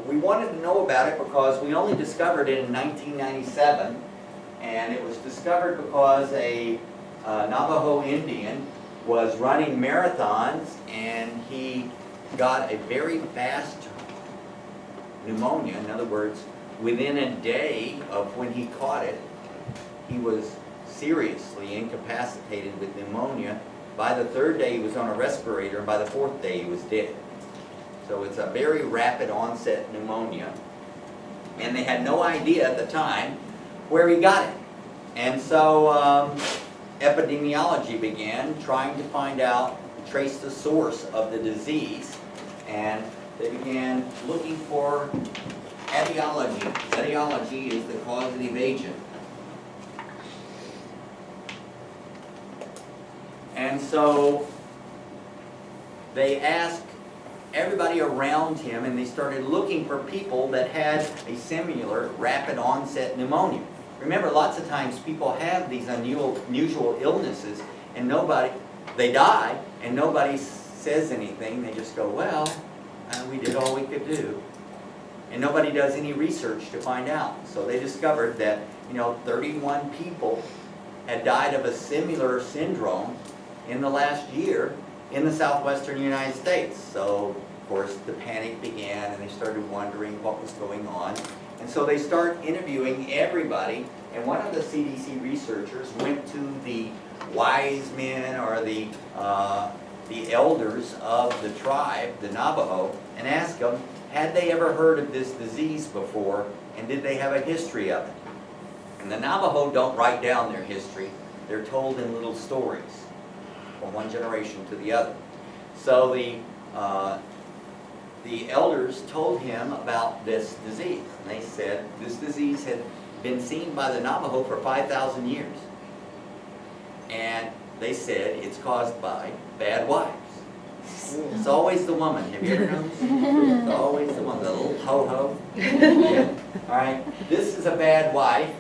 We wanted to know about it because we only discovered it in 1997, and it was discovered because a Navajo Indian was running marathons, and he got a very fast pneumonia. In other words, within a day of when he caught it, he was seriously incapacitated with pneumonia. By the third day, he was on a respirator, and by the fourth day, he was dead. So it's a very rapid onset pneumonia. And they had no idea at the time where he got it. And so epidemiology began trying to find out, trace the source of the disease. And they began looking for etiology. Etiology is the causative agent. And so they asked everybody around him, and they started looking for people that had a similar rapid onset pneumonia. Remember, lots of times people have these unusual illnesses, and they die, and nobody says anything. They just go, well, we did all we could do. And nobody does any research to find out. So they discovered that, 31 people had died of a similar syndrome in the last year in the southwestern United States. So, of course, the panic began, and they started wondering what was going on. And so they start interviewing everybody, and one of the CDC researchers went to the wise men or the elders of the tribe, the Navajo, and asked them, had they ever heard of this disease before, and did they have a history of it? And the Navajo don't write down their history. They're told in little stories from one generation to the other. So the elders told him about this disease. And they said this disease had been seen by the Navajo for 5,000 years. And they said it's caused by bad wives. It's always the woman. Have you ever noticed? It's always the one, the little ho-ho. Yeah. All right. This is a bad wife,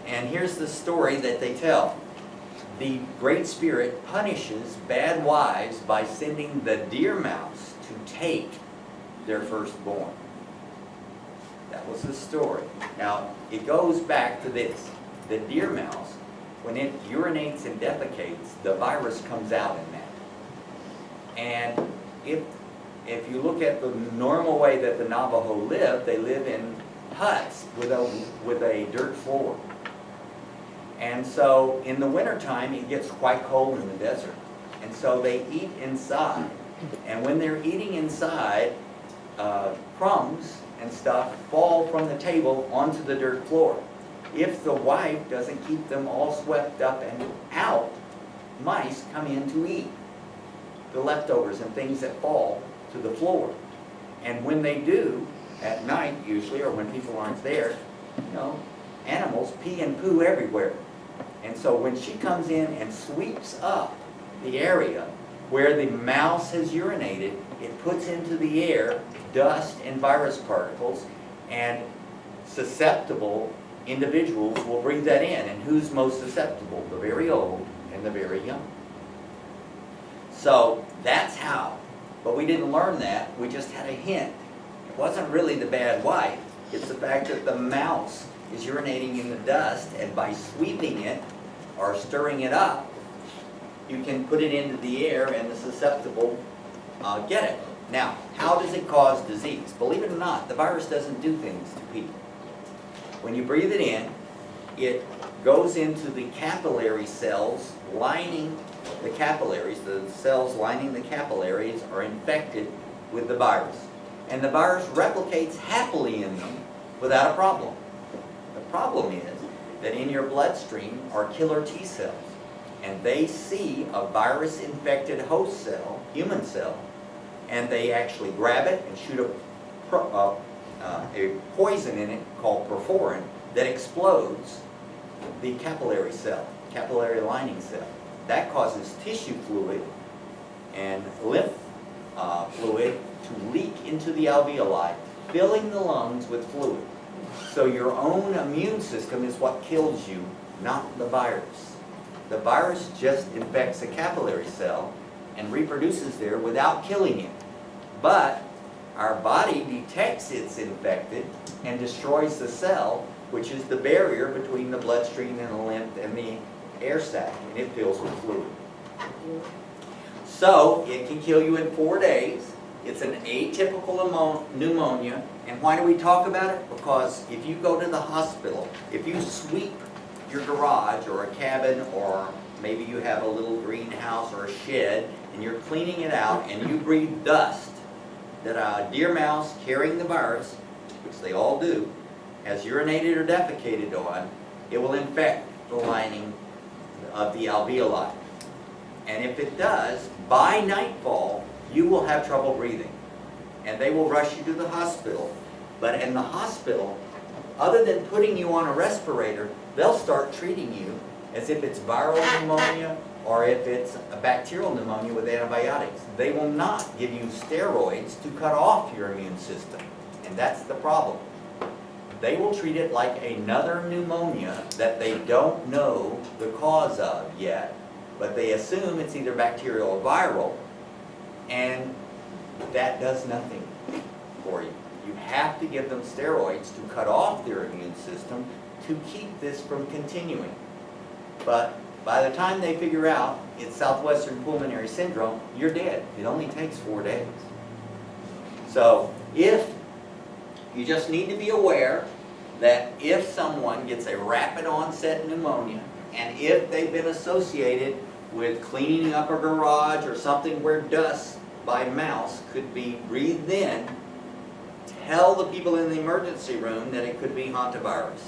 and here's the story that they tell. The Great Spirit punishes bad wives by sending the deer mouse to take their firstborn. That was the story. Now, it goes back to this. The deer mouse, when it urinates and defecates, the virus comes out in that. And if you look at the normal way that the Navajo live, they live in huts with a dirt floor. And so in the wintertime, it gets quite cold in the desert. And so they eat inside. And when they're eating inside, crumbs and stuff fall from the table onto the dirt floor. If the wife doesn't keep them all swept up and out, mice come in to eat the leftovers and things that fall to the floor. And when they do, at night usually, or when people aren't there, animals pee and poo everywhere. And so when she comes in and sweeps up the area where the mouse has urinated, it puts into the air dust and virus particles, and susceptible individuals will breathe that in. And who's most susceptible? The very old and the very young. So that's how. But we didn't learn that. We just had a hint. It wasn't really the bad wife. It's the fact that the mouse is urinating in the dust, and by sweeping it or stirring it up, you can put it into the air and the susceptible get it. Now, how does it cause disease? Believe it or not, the virus doesn't do things to people. When you breathe it in, it goes into the capillary cells lining the capillaries. The cells lining the capillaries are infected with the virus. And the virus replicates happily in them without a problem. The problem is that in your bloodstream are killer T cells. And they see a virus-infected host cell, human cell, and they actually grab it and shoot a poison in it called perforin that explodes the capillary cell, capillary lining cell. That causes tissue fluid and lymph fluid to leak into the alveoli, filling the lungs with fluid. So your own immune system is what kills you, not the virus. The virus just infects a capillary cell and reproduces there without killing it. But our body detects it's infected and destroys the cell, which is the barrier between the bloodstream and the lymph and the air sac, and it fills with fluid. So it can kill you in 4 days. It's an atypical pneumonia. And why do we talk about it? Because if you go to the hospital, if you sweep your garage or a cabin, or maybe you have a little greenhouse or a shed, and you're cleaning it out and you breathe dust that a deer mouse carrying the virus, which they all do, has urinated or defecated on, it will infect the lining of the alveoli. And if it does, by nightfall, you will have trouble breathing. And they will rush you to the hospital. But in the hospital, other than putting you on a respirator, they'll start treating you as if it's viral pneumonia or if it's a bacterial pneumonia with antibiotics. They will not give you steroids to cut off your immune system. And that's the problem. They will treat it like another pneumonia that they don't know the cause of yet, but they assume it's either bacterial or viral, and that does nothing for you. You have to give them steroids to cut off their immune system to keep this from continuing. But by the time they figure out it's Southwestern Pulmonary Syndrome, you're dead. It only takes 4 days. So if you just need to be aware that if someone gets a rapid onset pneumonia, and if they've been associated with cleaning up a garage or something where dust by mouse could be breathed in, tell the people in the emergency room that it could be hantavirus,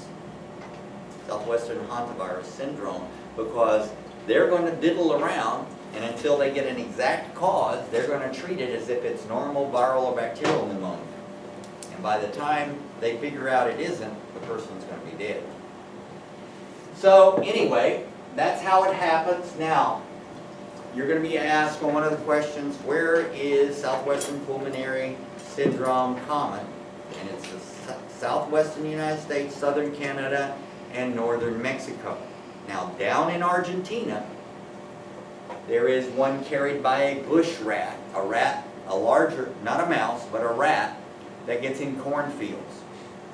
Southwestern hantavirus syndrome, because they're going to diddle around, and until they get an exact cause, they're going to treat it as if it's normal viral or bacterial pneumonia. And by the time they figure out it isn't, the person's going to be dead. So anyway, that's how it happens. Now, you're going to be asked on one of the questions, where is Southwestern Pulmonary Syndrome common? And it's the southwestern United States, southern Canada, and northern Mexico. Now, down in Argentina, there is one carried by a bush rat, a larger, not a mouse, but a rat, that gets in cornfields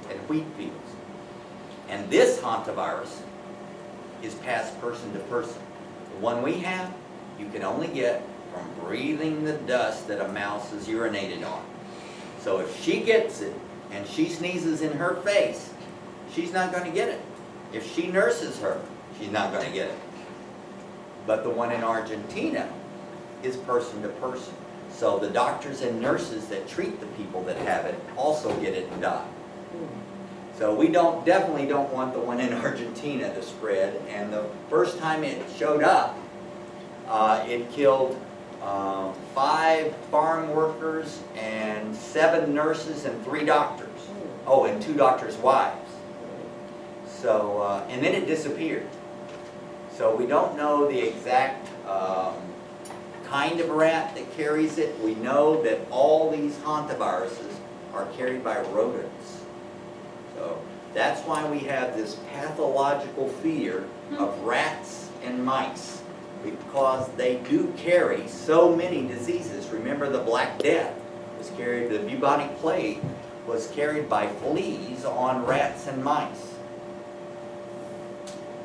and wheat fields. And this hantavirus is passed person to person. The one we have, you can only get from breathing the dust that a mouse has urinated on. So if she gets it and she sneezes in her face, she's not going to get it. If she nurses her, she's not going to get it. But the one in Argentina is person to person. So the doctors and nurses that treat the people that have it also get it and die. So we definitely don't want the one in Argentina to spread. And the first time it showed up, it killed 5 farm workers and 7 nurses and 3 doctors. Oh, and 2 doctors' wives. So, and then it disappeared. So we don't know the exact kind of rat that carries it. We know that all these hantaviruses are carried by rodents. So that's why we have this pathological fear of rats and mice, because they do carry so many diseases. Remember, the Black Death was carried, the bubonic plague was carried by fleas on rats and mice.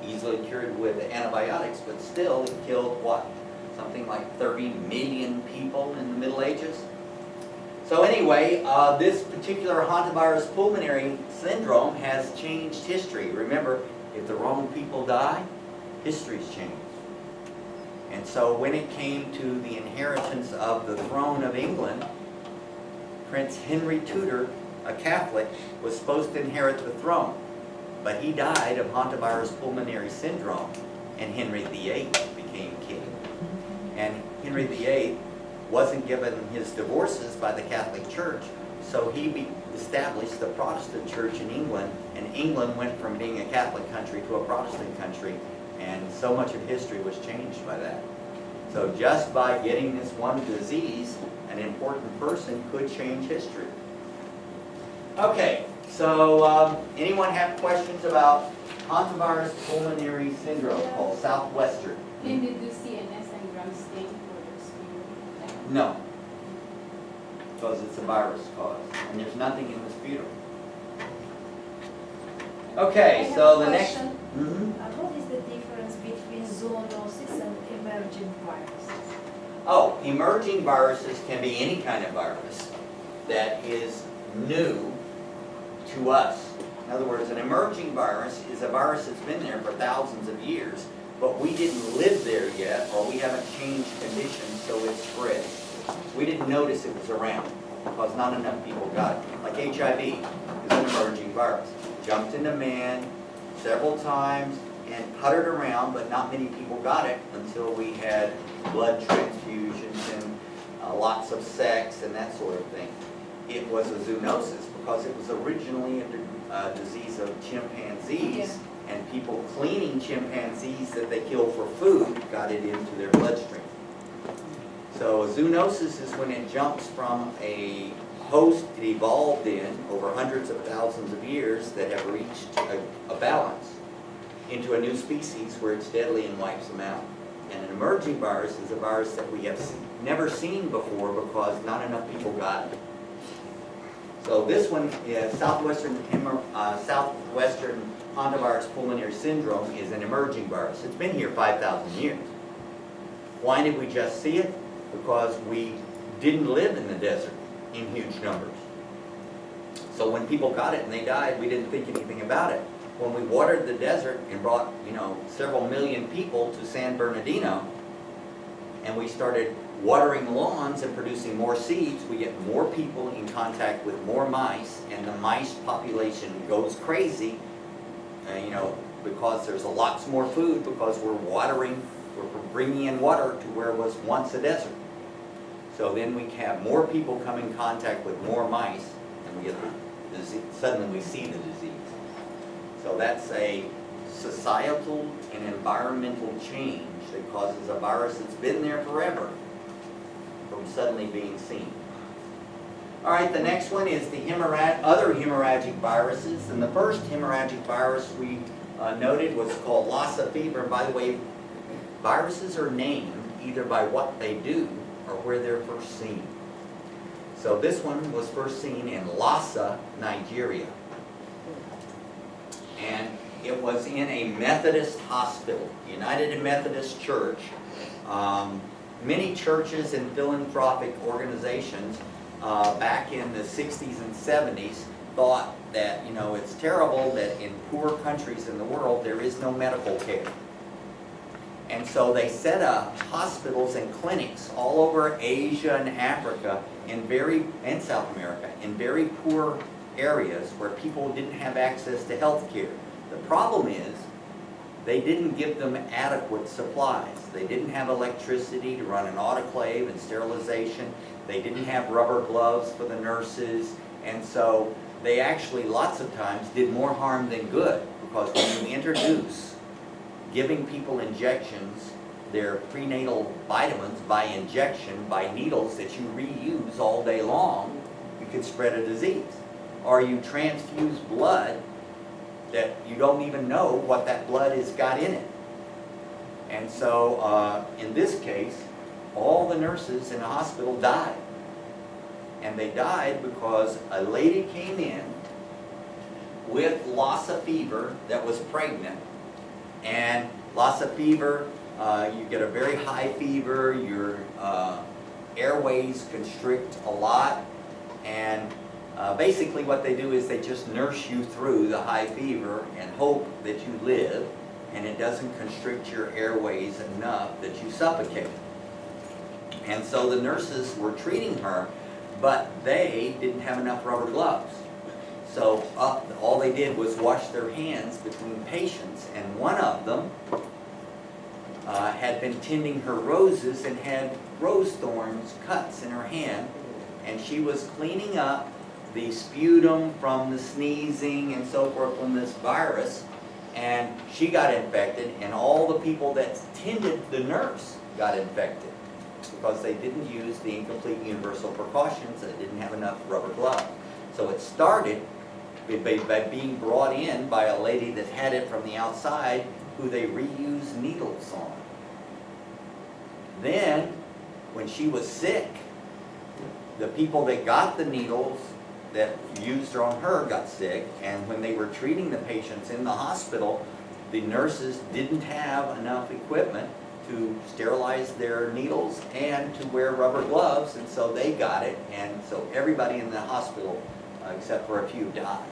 Easily cured with antibiotics, but still it killed what? Something like 30 million people in the Middle Ages. So anyway, this particular hantavirus pulmonary syndrome has changed history. Remember, if the wrong people die, history's changed. And so when it came to the inheritance of the throne of England, Prince Henry Tudor, a Catholic, was supposed to inherit the throne. But he died of hantavirus pulmonary syndrome, and Henry VIII became king. And Henry VIII wasn't given his divorces by the Catholic Church, so he established the Protestant Church in England, and England went from being a Catholic country to a Protestant country, and so much of history was changed by that. So just by getting this one disease, an important person could change history. Okay, so anyone have questions about hantavirus pulmonary syndrome called Southwestern? Did you see an enzyme stain for the skin? No. because it's a virus cause, and there's nothing in the sputum. Okay, so the next. What is the difference between zoonosis and emerging viruses? Oh, emerging viruses can be any kind of virus that is new to us. In other words, an emerging virus is a virus that's been there for thousands of years, but we didn't live there yet, or we haven't changed conditions, so it spread. We didn't notice it was around because not enough people got it. Like HIV is an emerging virus. Jumped into man several times and puttered around, but not many people got it until we had blood transfusions and lots of sex and that sort of thing. It was a zoonosis because it was originally a disease of chimpanzees, and people cleaning chimpanzees that they kill for food got it into their bloodstream. So a zoonosis is when it jumps from a host it evolved in over hundreds of thousands of years that have reached a balance into a new species where it's deadly and wipes them out. And an emerging virus is a virus that we have never seen before because not enough people got it. So this one is southwestern hantavirus pulmonary syndrome is an emerging virus. It's been here 5,000 years. Why did we just see it? Because we didn't live in the desert in huge numbers. So when people got it and they died, we didn't think anything about it. When we watered the desert and brought, several million people to San Bernardino, and we started watering lawns and producing more seeds, we get more people in contact with more mice, and the mice population goes crazy, because there's lots more food because we're bringing in water to where it was once a desert. So then we have more people come in contact with more mice, and we get the disease. Suddenly we see the disease. So that's a societal and environmental change that causes a virus that's been there forever from suddenly being seen. All right, the next one is the other hemorrhagic viruses. And the first hemorrhagic virus we noted was called Lassa fever. And by the way, viruses are named either by what they do or where they're first seen. So this one was first seen in Lassa, Nigeria. And it was in a Methodist hospital, United Methodist Church. Many churches and philanthropic organizations back in the 60s and 70s thought that, it's terrible that in poor countries in the world there is no medical care. And so they set up hospitals and clinics all over Asia and Africa and South America in very poor areas where people didn't have access to health care. The problem is they didn't give them adequate supplies. They didn't have electricity to run an autoclave and sterilization. They didn't have rubber gloves for the nurses. And so they actually lots of times did more harm than good, because when you introduce giving people injections, their prenatal vitamins by injection, by needles that you reuse all day long, you can spread a disease. Or you transfuse blood that you don't even know what that blood has got in it. And so in this case, all the nurses in the hospital died. And they died because a lady came in with Lassa fever that was pregnant. And Lassa fever, you get a very high fever, your airways constrict a lot, and basically what they do is they just nurse you through the high fever and hope that you live, and it doesn't constrict your airways enough that you suffocate. And so the nurses were treating her, but they didn't have enough rubber gloves. So all they did was wash their hands between patients, and one of them had been tending her roses and had rose thorns, cuts in her hand, and she was cleaning up the sputum from the sneezing and so forth from this virus, and she got infected, and all the people that tended the nurse got infected because they didn't use the incomplete universal precautions. They didn't have enough rubber gloves. So it started by being brought in by a lady that had it from the outside, who they reused needles on. Then, when she was sick, the people that got the needles that used on her got sick, and when they were treating the patients in the hospital, the nurses didn't have enough equipment to sterilize their needles and to wear rubber gloves, and so they got it, and so everybody in the hospital, except for a few, died.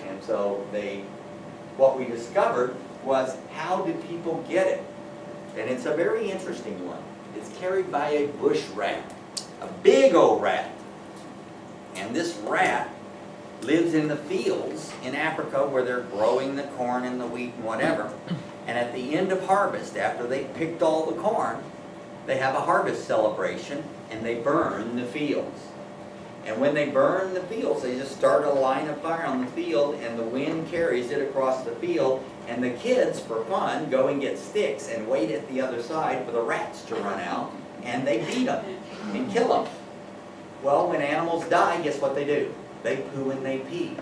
And so what we discovered was, how did people get it? And it's a very interesting one. It's carried by a bush rat, a big old rat. And this rat lives in the fields in Africa where they're growing the corn and the wheat and whatever. And at the end of harvest, after they picked all the corn, they have a harvest celebration and they burn the fields. And when they burn the fields, they just start a line of fire on the field, and the wind carries it across the field, and the kids, for fun, go and get sticks and wait at the other side for the rats to run out, and they beat them and kill them. Well, when animals die, guess what they do? They poo and they pee.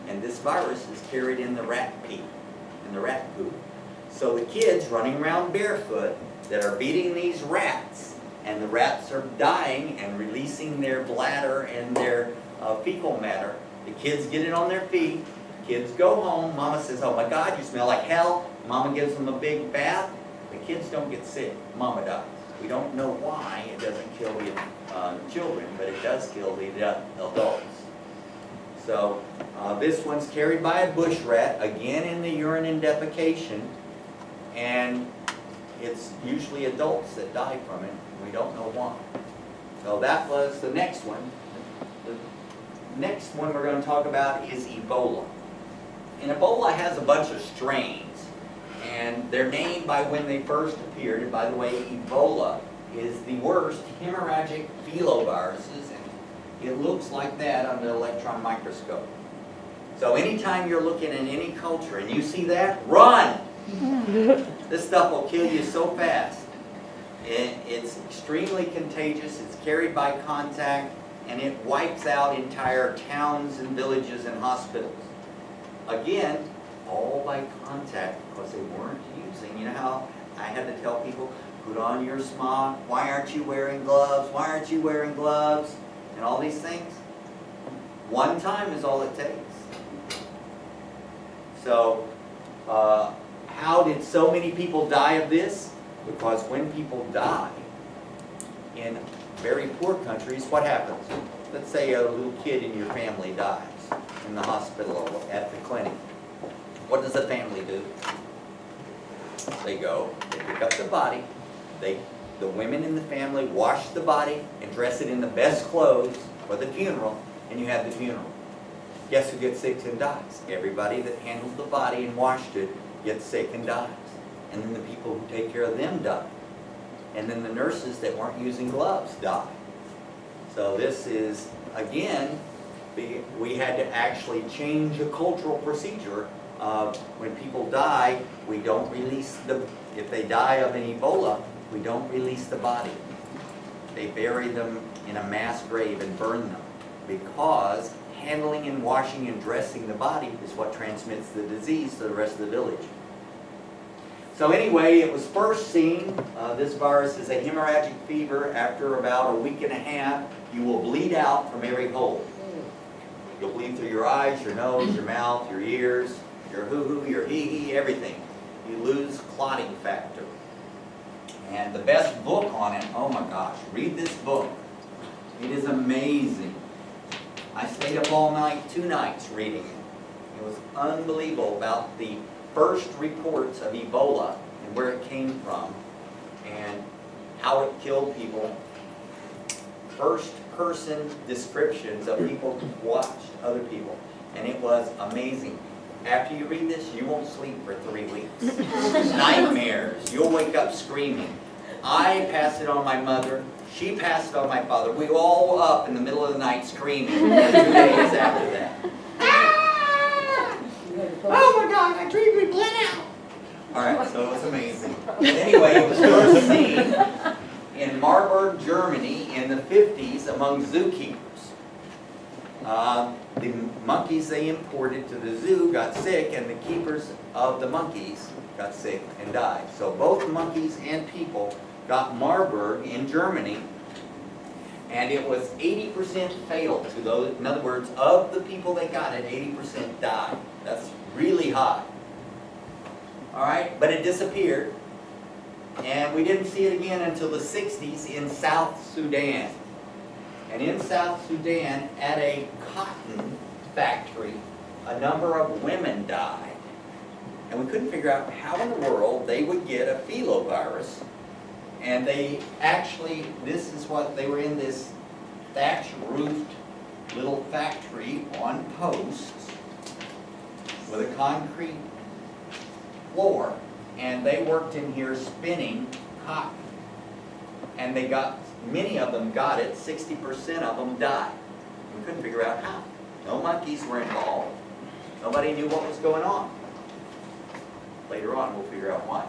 And this virus is carried in the rat pee, in the rat poo. So the kids running around barefoot that are beating these rats, and the rats are dying and releasing their bladder and their fecal matter. The kids get it on their feet. Kids go home. Mama says, "Oh my God, you smell like hell." Mama gives them a big bath. The kids don't get sick. Mama dies. We don't know why it doesn't kill the children, but it does kill the adults. So this one's carried by a bush rat, again in the urine and defecation, and it's usually adults that die from it. We don't know why. So that was the next one. The next one we're going to talk about is Ebola. And Ebola has a bunch of strains, and they're named by when they first appeared. And by the way, Ebola is the worst hemorrhagic filoviruses, and it looks like that under the electron microscope. So anytime you're looking at any culture and you see that, run! This stuff will kill you so fast. It's extremely contagious, it's carried by contact, and it wipes out entire towns and villages and hospitals. Again, all by contact, because they weren't using, you know how I had to tell people, put on your smock, why aren't you wearing gloves, why aren't you wearing gloves, and all these things? One time is all it takes. So, how did so many people die of this? Because when people die in very poor countries, what happens? Let's say a little kid in your family dies in the hospital or at the clinic. What does the family do? They go, they pick up the body, the women in the family wash the body and dress it in the best clothes for the funeral, and you have the funeral. Guess who gets sick and dies? Everybody that handled the body and washed it gets sick and dies. And then the people who take care of them die. And then the nurses that weren't using gloves die. So this is, again, we had to actually change a cultural procedure of when people die, we don't release if they die of an Ebola, we don't release the body. They bury them in a mass grave and burn them, because handling and washing and dressing the body is what transmits the disease to the rest of the village. So anyway, it was first seen, this virus is a hemorrhagic fever. After about a week and a half, you will bleed out from every hole. You'll bleed through your eyes, your nose, your mouth, your ears, your hoo-hoo, your hee-hee, everything. You lose clotting factor. And the best book on it, oh my gosh, read this book. It is amazing. I stayed up all night, 2 nights reading it. It was unbelievable about the first reports of Ebola and where it came from and how it killed people. First person descriptions of people who watched other people, and it was amazing. After you read this, you won't sleep for 3 weeks. Nightmares. You'll wake up screaming. I passed it on my mother. She passed it on my father. We were all up in the middle of the night screaming 2 days after that. Oh my God, my tree bled out. Alright, so it was amazing. Anyway, it was first seen in Marburg, Germany in the 50s among zookeepers. The monkeys they imported to the zoo got sick, and the keepers of the monkeys got sick and died. So both monkeys and people got Marburg in Germany. And it was 80% fatal to those, in other words, of the people that got it, 80% died. That's really high. All right, but it disappeared. And we didn't see it again until the 60s in South Sudan. And in South Sudan, at a cotton factory, a number of women died. And we couldn't figure out how in the world they would get a filovirus. And they actually, this is what, they were in this thatch-roofed little factory on posts with a concrete floor. And they worked in here spinning cotton. And they got, many of them got it, 60% of them died. We couldn't figure out how. No monkeys were involved. Nobody knew what was going on. Later on, we'll figure out why.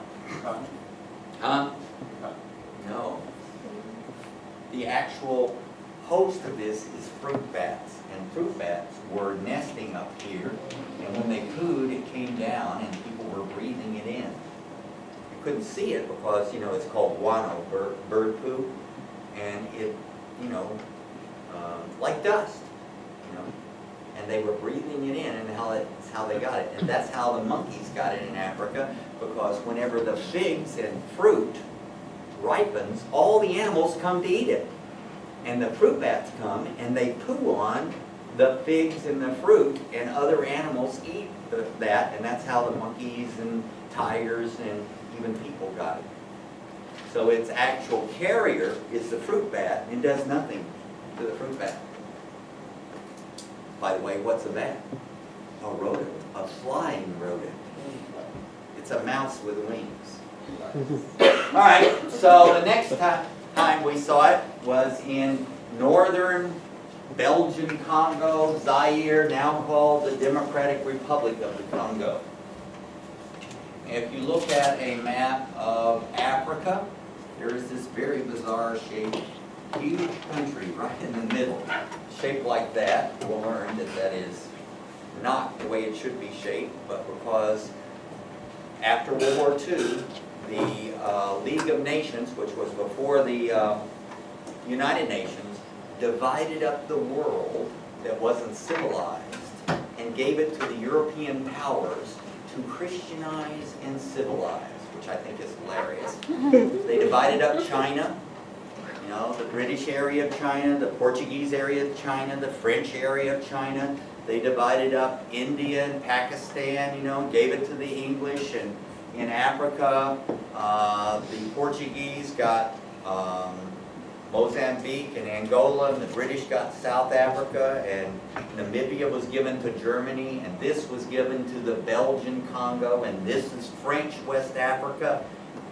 Huh? No. The actual host of this is fruit bats. And fruit bats were nesting up here. And when they cooed, it came down and people were breathing it in. You couldn't see it because, you know, it's called guano, bird poo. And it, you know, like dust, you know. And they were breathing it in, and that's how they got it. And that's how the monkeys got it in Africa, because whenever the figs and fruit ripens, all the animals come to eat it. And the fruit bats come, and they poo on the figs and the fruit, and other animals eat that, and that's how the monkeys and tigers and even people got it. So its actual carrier is the fruit bat, and does nothing to the fruit bat. By the way, what's a bat? A rodent, a flying rodent. It's a mouse with wings. All right, so the next time we saw it was in northern Belgian Congo, Zaire, now called the Democratic Republic of the Congo. If you look at a map of Africa, there is this very bizarre shaped, huge country right in the middle, shaped like that. We'll learn that that is not the way it should be shaped, but because after World War II, the League of Nations, which was before the United Nations, divided up the world that wasn't civilized and gave it to the European powers to Christianize and civilize, which I think is hilarious. They divided up China, you know, the British area of China, the Portuguese area of China, the French area of China. They divided up India and Pakistan, you know, gave it to the English. And in Africa, the Portuguese got Mozambique and Angola, and the British got South Africa, and Namibia was given to Germany, and this was given to the Belgian Congo, and this is French West Africa,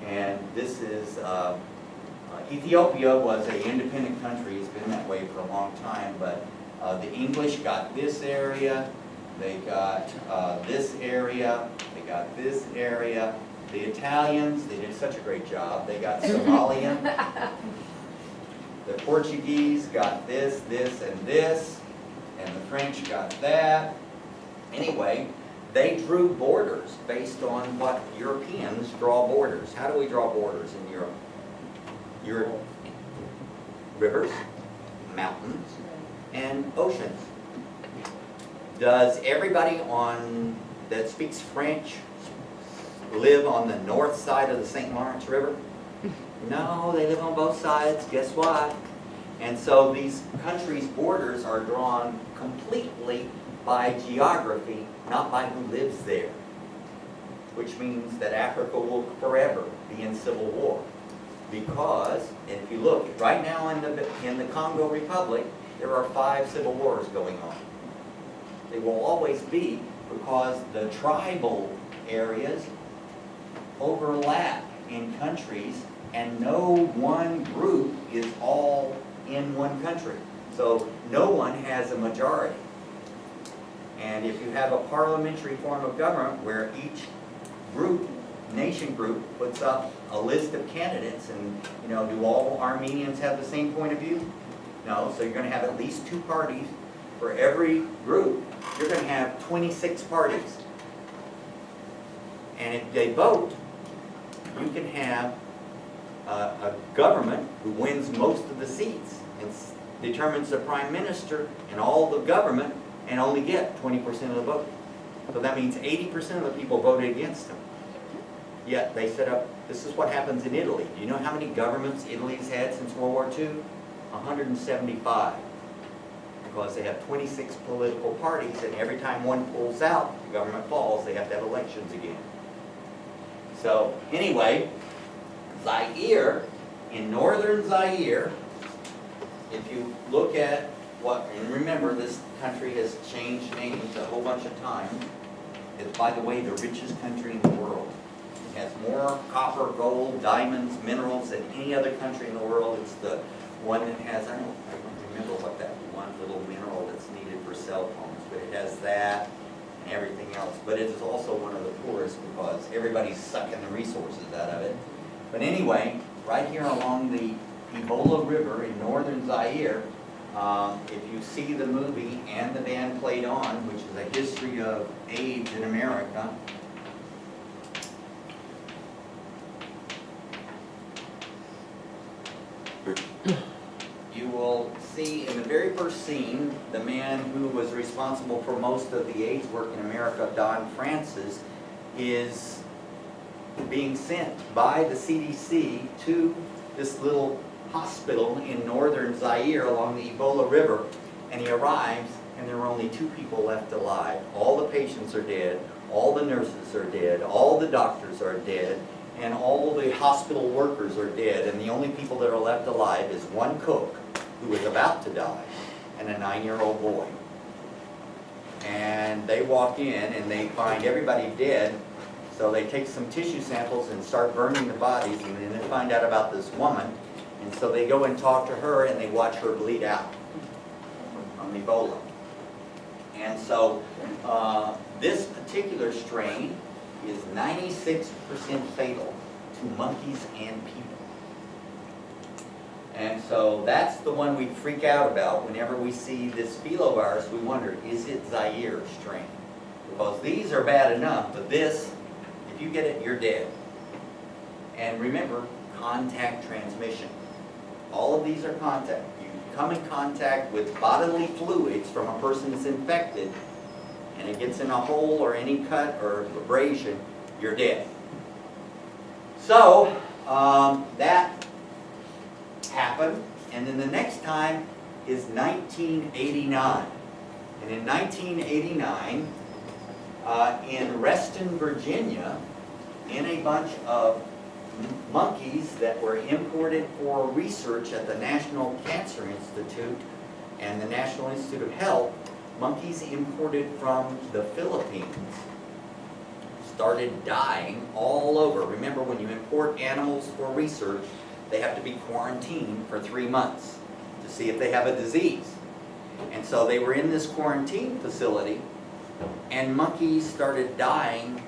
and this is Ethiopia was an independent country. It's been that way for a long time, but the English got this area, they got this area, they got this area. The Italians, they did such a great job. They got Somalia. The Portuguese got this, this, and this, and the French got that. Anyway, they drew borders based on what Europeans draw borders. How do we draw borders in Europe? Europe, rivers, mountains, and oceans. Does everybody that speaks French live on the north side of the St. Lawrence River? No, they live on both sides. Guess what? And so these countries' borders are drawn completely by geography, not by who lives there. Which means that Africa will forever be in civil war. Because, and if you look, right now in the Congo Republic, there are 5 civil wars going on. They will always be, because the tribal areas overlap in countries, and no one group is all in one country. So no one has a majority. And if you have a parliamentary form of government where each group, nation group, puts up a list of candidates, and you know, do all Armenians have the same point of view? No, so you're going to have at least 2 parties for every group. You're going to have 26 parties. And if they vote, you can have a government who wins most of the seats determines the prime minister and all the government and only get 20% of the vote. So that means 80% of the people voted against him. Yet they set up, this is what happens in Italy. Do you know how many governments Italy's had since World War II? 175. Because they have 26 political parties, and every time one pulls out, the government falls, they have to have elections again. So anyway, Zaire, in northern Zaire, if you look at what, and remember this country has changed names a whole bunch of times. It's, by the way, the richest country in the world. It has more copper, gold, diamonds, minerals than any other country in the world. It's the one that has, I don't remember what that one little mineral that's needed for cell phones, but it has that and everything else. But it is also one of the poorest because everybody's sucking the resources out of it. But anyway, right here along the Ebola River in northern Zaire, if you see the movie and the band played on, which is a history of AIDS in America, you will see in the very first scene, the man who was responsible for most of the AIDS work in America, Don Francis, is being sent by the CDC to this little hospital in northern Zaire along the Ebola River, and he arrives and there are only 2 people left alive. All the patients are dead, all the nurses are dead, all the doctors are dead, and all the hospital workers are dead, and the only people that are left alive is one cook who was about to die and a 9-year-old boy. And they walk in and they find everybody dead, so they take some tissue samples and start burning the bodies, and then they find out about this woman. And so they go and talk to her and they watch her bleed out from Ebola. And so this particular strain is 96% fatal to monkeys and people. And so that's the one we freak out about whenever we see this filovirus. We wonder, is it Zaire strain? Because these are bad enough, but this, if you get it, you're dead. And remember, contact transmission. All of these are contact. You come in contact with bodily fluids from a person that's infected, and it gets in a hole or any cut or abrasion, you're dead. So that happened, and then the next time is 1989. And in 1989, in Reston, Virginia, in a bunch of monkeys that were imported for research at the National Cancer Institute and the National Institute of Health, monkeys imported from the Philippines started dying all over. Remember, when you import animals for research, they have to be quarantined for 3 months to see if they have a disease. And so they were in this quarantine facility, and monkeys started dying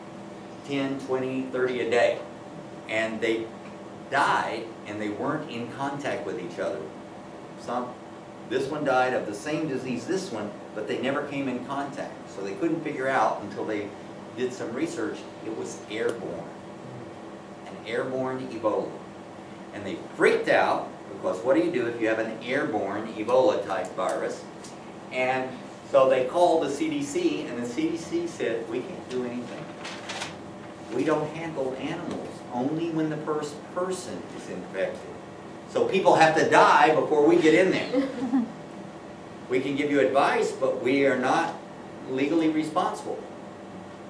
10, 20, 30 a day. And they died, and they weren't in contact with each other. This one died of the same disease, this one, but they never came in contact. So they couldn't figure out until they did some research, it was airborne. An airborne Ebola. And they freaked out, because what do you do if you have an airborne Ebola type virus? And so they called the CDC, and the CDC said, we can't do anything. We don't handle animals, only when the first person is infected. So people have to die before we get in there. We can give you advice, but we are not legally responsible.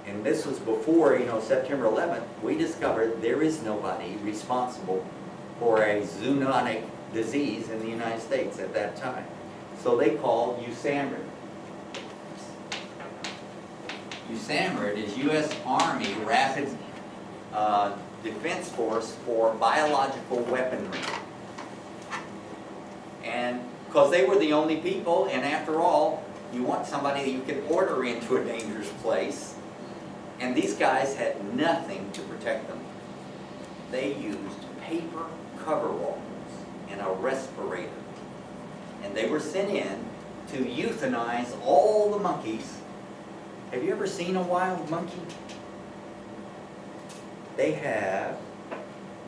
And this was before, September 11th, we discovered there is nobody responsible for a zoonotic disease in the United States at that time. So they called USAMRIID. USAMRIID is U.S. Army Rapid Defense Force for Biological Weaponry. And because they were the only people, and after all, you want somebody that you can order into a dangerous place. And these guys had nothing to protect them. They used paper coveralls and a respirator. And they were sent in to euthanize all the monkeys. Have you ever seen a wild monkey? They have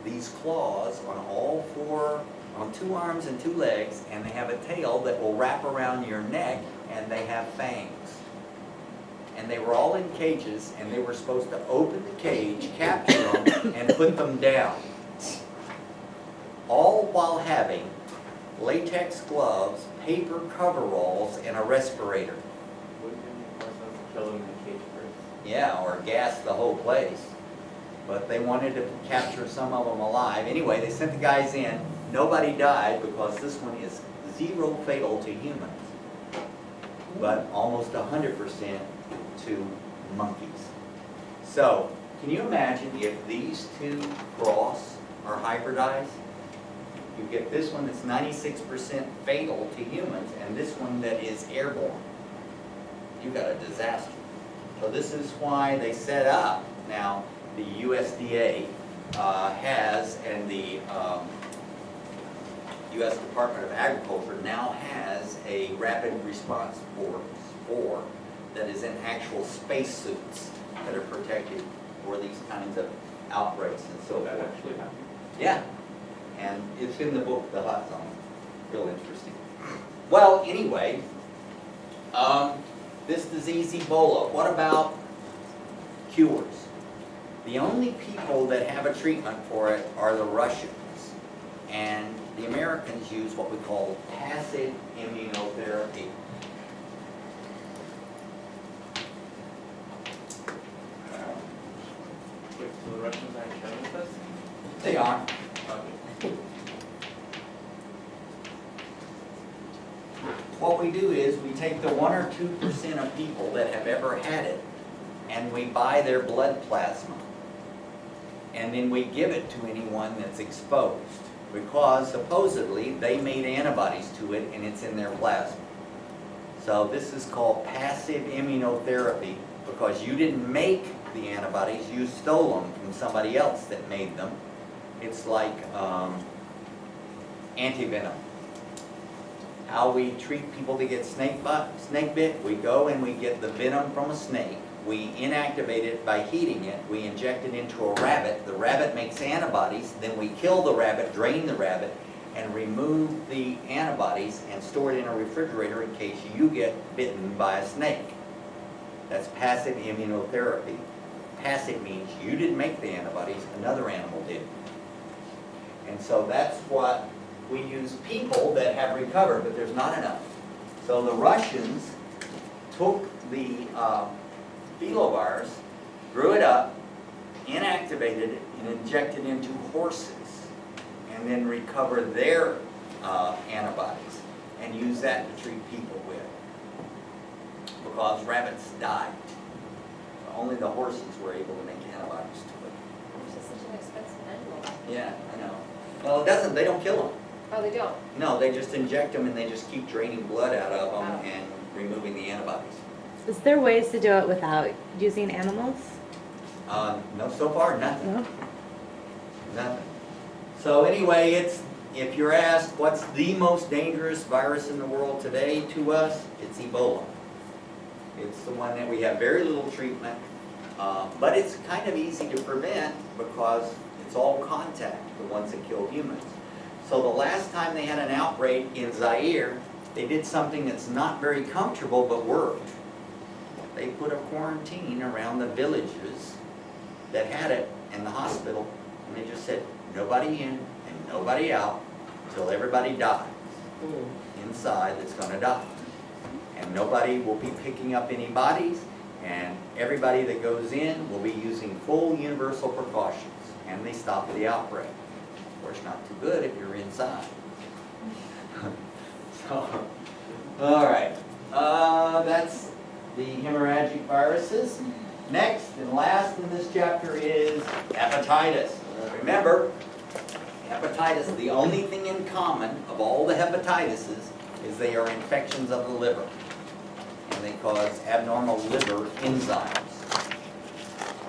these claws on all 4 on 2 arms and 2 legs, and they have a tail that will wrap around your neck, and they have fangs. And they were all in cages, and they were supposed to open the cage, capture them, and put them down. All while having latex gloves, paper coveralls, and a respirator. Wouldn't it be more sense to kill them in the cage first? Yeah, or gas the whole place. But they wanted to capture some of them alive. Anyway, they sent the guys in. Nobody died because this one is 0 fatal to humans, but almost 100% to monkeys. So, can you imagine if these 2 cross or hybridize? You get this one that's 96% fatal to humans, and this one that is airborne. You got a disaster. So this is why they set up, now the USDA has, and the U.S. Department of Agriculture now has a rapid response force that is in actual spacesuits that are protected for these kinds of outbreaks and so That forth. actually happened. Yeah, and it's in the book, The Hot Zone. Real interesting. Well, anyway, this disease Ebola, what about cures? The only people that have a treatment for it are the Russians. And the Americans use what we call passive immunotherapy. Wait, so the Russians aren't shown with us? They are. Okay. What we do is we take the 1 or 2% of people that have ever had it, and we buy their blood plasma. And then we give it to anyone that's exposed, because supposedly they made antibodies to it and it's in their plasma. So this is called passive immunotherapy, because you didn't make the antibodies, you stole them from somebody else that made them. It's like antivenom. How we treat people that get snake bit, we go and we get the venom from a snake. We inactivate it by heating it. We inject it into a rabbit. The rabbit makes antibodies. Then we kill the rabbit, drain the rabbit, and remove the antibodies and store it in a refrigerator in case you get bitten by a snake. That's passive immunotherapy. Passive means you didn't make the antibodies, another animal did. And so that's what we use people that have recovered, but there's not enough. So the Russians took the filovirus, grew it up, inactivated it, and injected into horses, and then recovered their antibodies and use that to treat people with. Because rabbits died. Only the horses were able to make antibodies to it. It's just such an expensive animal. Yeah, I know. Well, it doesn't, they don't kill them. Oh, they don't? No, they just inject them and they just keep draining blood out of them Oh. and removing the antibodies. Is there ways to do it without using animals? No, so far, nothing. No? Nothing. So anyway, if you're asked what's the most dangerous virus in the world today to us, it's Ebola. It's the one that we have very little treatment, but it's kind of easy to prevent because it's all contact, the ones that kill humans. So the last time they had an outbreak in Zaire, they did something that's not very comfortable but worked. They put a quarantine around the villages that had it in the hospital, and they just said, nobody in and nobody out until everybody dies inside that's going to die. And nobody will be picking up any bodies, and everybody that goes in will be using full universal precautions, and they stopped the outbreak. Of course, not too good if you're inside. So, all right, that's the hemorrhagic viruses. Next and last in this chapter is hepatitis. Remember, hepatitis, the only thing in common of all the hepatitises is they are infections of the liver. And they cause abnormal liver enzymes.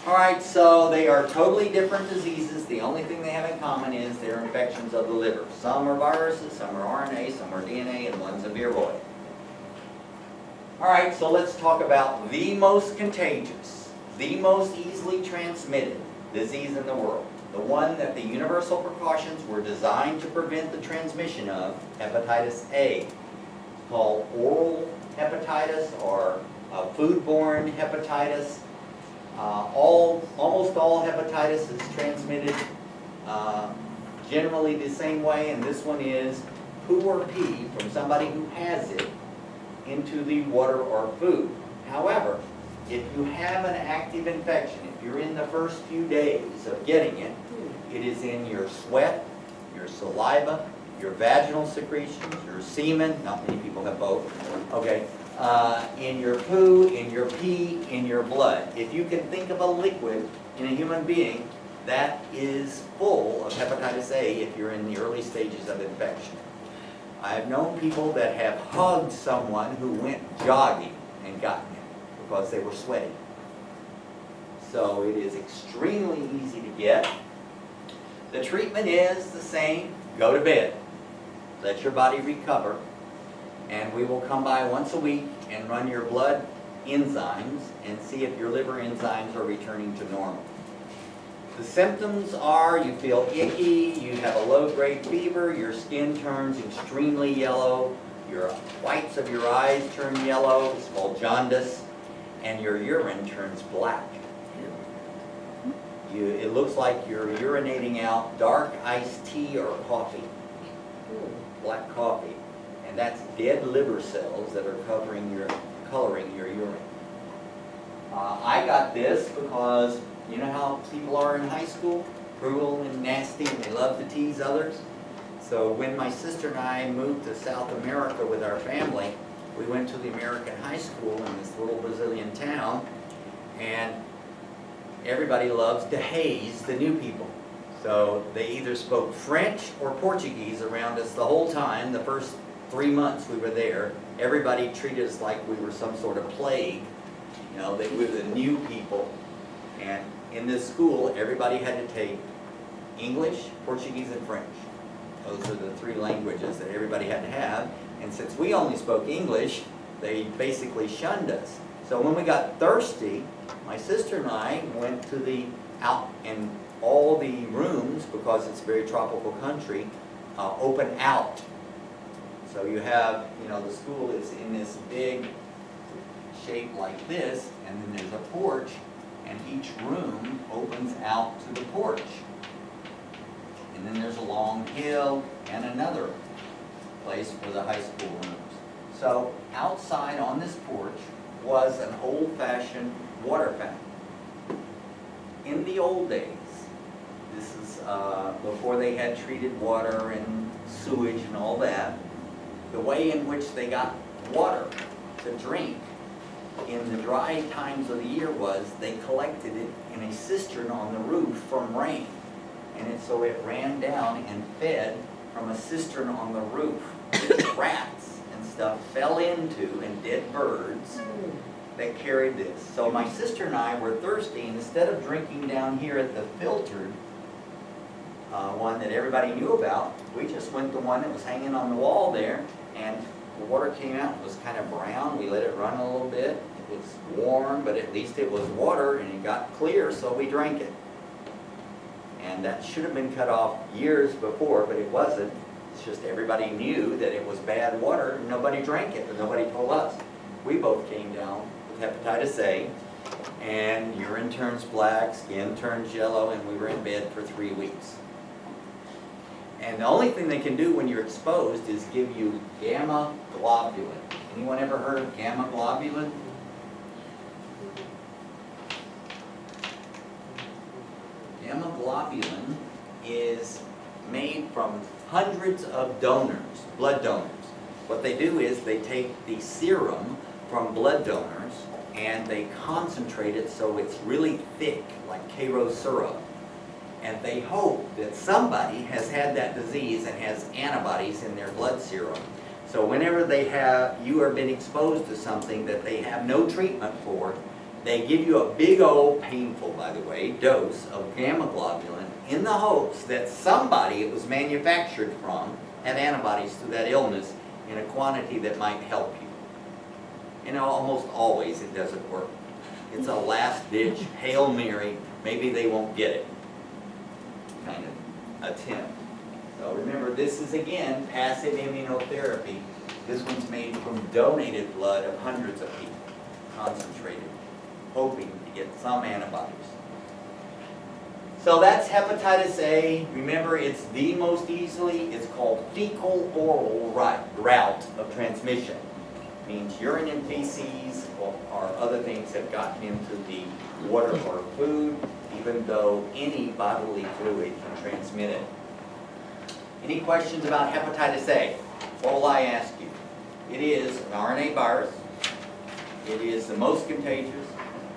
All right, so they are totally different diseases. The only thing they have in common is they're infections of the liver. Some are viruses, some are RNA, some are DNA, and one's a viroid. All right, so let's talk about the most contagious, the most easily transmitted disease in the world. The one that the universal precautions were designed to prevent the transmission of, hepatitis A, called oral hepatitis or foodborne hepatitis. Almost all hepatitis is transmitted generally the same way, and this one is poo or pee from somebody who has it into the water or food. However, if you have an active infection, if you're in the first few days of getting it, it is in your sweat, your saliva, your vaginal secretions, your semen, not many people have both, okay, in your poo, in your pee, in your blood. If you can think of a liquid in a human being, that is full of hepatitis A if you're in the early stages of infection. I have known people that have hugged someone who went jogging and gotten it because they were sweating. So it is extremely easy to get. The treatment is the same. Go to bed. Let your body recover. And we will come by once a week and run your blood enzymes and see if your liver enzymes are returning to normal. The symptoms are you feel icky, you have a low-grade fever, your skin turns extremely yellow, your whites of your eyes turn yellow, it's called jaundice, and your urine turns black. It looks like you're urinating out dark iced tea or coffee, black coffee, and that's dead liver cells that are coloring your urine. I got this because you know how people are in high school? Cruel and nasty, and they love to tease others. So when my sister and I moved to South America with our family, we went to the American high school in this little Brazilian town, and everybody loves to haze the new people. So they either spoke French or Portuguese around us the whole time. The first 3 months we were there, everybody treated us like we were some sort of plague. You know, they were the new people. And in this school, everybody had to take English, Portuguese, and French. Those are the 3 languages that everybody had to have. And since we only spoke English, they basically shunned us. So when we got thirsty, my sister and I went to out in all the rooms, because it's a very tropical country, open out. So you have, you know, the school is in this big shape like this, and then there's a porch, and each room opens out to the porch. And then there's a long hill and another place for the high school rooms. So outside on this porch was an old-fashioned water fountain. In the old days, this is before they had treated water and sewage and all that, the way in which they got water to drink in the dry times of the year was they collected it in a cistern on the roof from rain. And so it ran down and fed from a cistern on the roof, which rats and stuff fell into, and dead birds that carried this. So my sister and I were thirsty, and instead of drinking down here at the filtered one that everybody knew about, we just went to one that was hanging on the wall there, and the water came out. It was kind of brown. We let it run a little bit. It was warm, but at least it was water, and it got clear, so we drank it. And that should have been cut off years before, but it wasn't. It's just everybody knew that it was bad water, and nobody drank it, but nobody told us. We both came down with hepatitis A, and urine turns black, skin turns yellow, and we were in bed for 3 weeks. And the only thing they can do when you're exposed is give you gamma globulin. Anyone ever heard of gamma globulin? Gamma globulin is made from hundreds of donors, blood donors. What they do is they take the serum from blood donors and they concentrate it so it's really thick, like Karo syrup. And they hope that somebody has had that disease and has antibodies in their blood serum. So whenever you have been exposed to something that they have no treatment for, they give you a big old, painful by the way, dose of gamma globulin in the hopes that somebody it was manufactured from had antibodies to that illness in a quantity that might help you. You know, almost always it doesn't work. It's a last-ditch Hail Mary. Maybe they won't get it. kind of attempt. So remember, this is again passive immunotherapy. This one's made from donated blood of hundreds of people, concentrated, hoping to get some antibodies. So that's hepatitis A. Remember, it's the most it's called fecal-oral route of transmission. Means urine and feces or other things have gotten into the water or food, even though any bodily fluid can transmit it. Any questions about hepatitis A? What will I ask you? It is an RNA virus. It is the most contagious.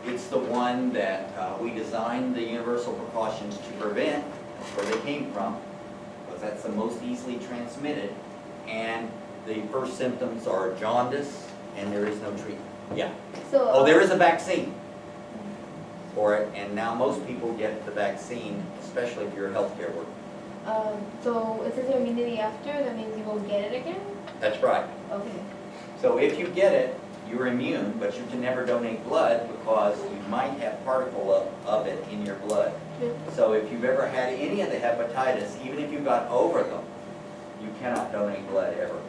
It's the one that we designed the universal precautions to prevent. That's where they came from, because that's the most easily transmitted. And the first symptoms are jaundice, and there is no treatment. Yeah. So. Oh, there is a vaccine for it, and now most people get the vaccine, especially if you're a healthcare worker. So it says immunity after, that means you won't get it again? That's right. Okay. So if you get it, you're immune, but you can never donate blood because you might have particle of it in your blood. So if you've ever had any of the hepatitis, even if you got over them, you cannot donate blood ever,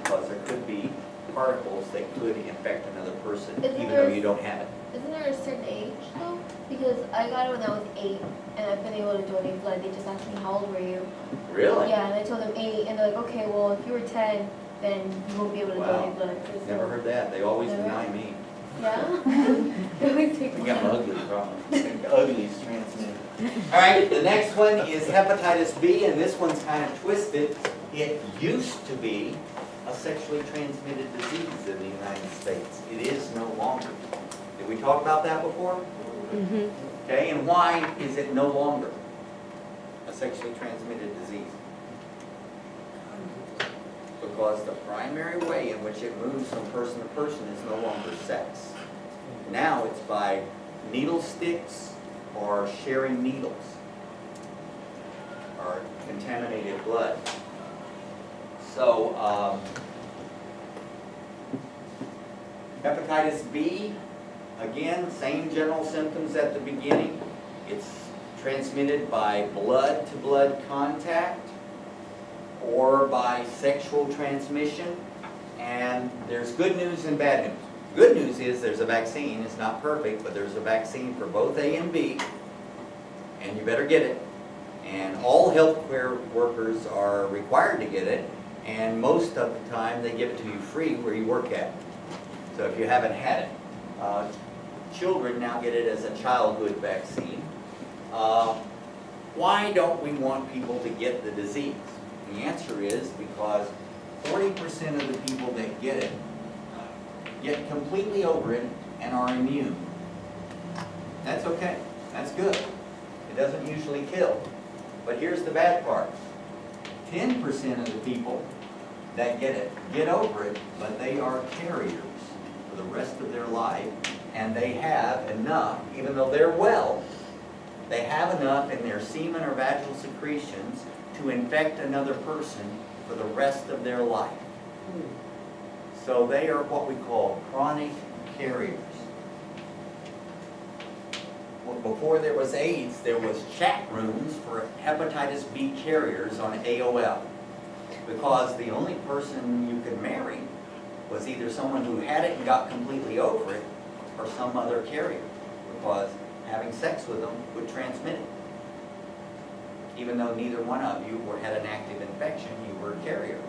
because there could be particles that could infect another person, Isn't even there though you don't have it. Isn't there a certain age though? Because I got it when I was 8, and I've been able to donate blood. They just asked me, how old were you? Really? Yeah, and I told them 8, and they're like, okay, well, if you were 10, then you won't be able to Wow. donate blood. 'Cause Never heard that. They always Never? deny me. Yeah? They always take We got blood. ugly problems. Ugly is transmitted. All right, the next one is hepatitis B, and this one's kind of twisted. It used to be a sexually transmitted disease in the United States. It is no longer. Did we talk about that before? Mm-hmm. Okay, and why is it no longer a sexually transmitted disease? Because the primary way in which it moves from person to person is no longer sex. Now it's by needle sticks or sharing needles or contaminated blood. So, hepatitis B, again, same general symptoms at the beginning. It's transmitted by blood-to-blood contact or by sexual transmission. And there's good news and bad news. Good news is there's a vaccine. It's not perfect, but there's a vaccine for both A and B, and you better get it. And all healthcare workers are required to get it, and most of the time they give it to you free where you work at. So if you haven't had it. Children now get it as a childhood vaccine. Why don't we want people to get the disease? The answer is because 40% of the people that get it get completely over it and are immune. That's okay. That's good. It doesn't usually kill. But here's the bad part. 10% of the people that get it get over it, but they are carriers for the rest of their life, and they have enough, even though they're well, they have enough in their semen or vaginal secretions to infect another person for the rest of their life. So they are what we call chronic carriers. Well, before there was AIDS, there was chat rooms for hepatitis B carriers on AOL, because the only person you could marry was either someone who had it and got completely over it, or some other carrier, because having sex with them would transmit it. Even though neither one of you had an active infection, you were a carrier.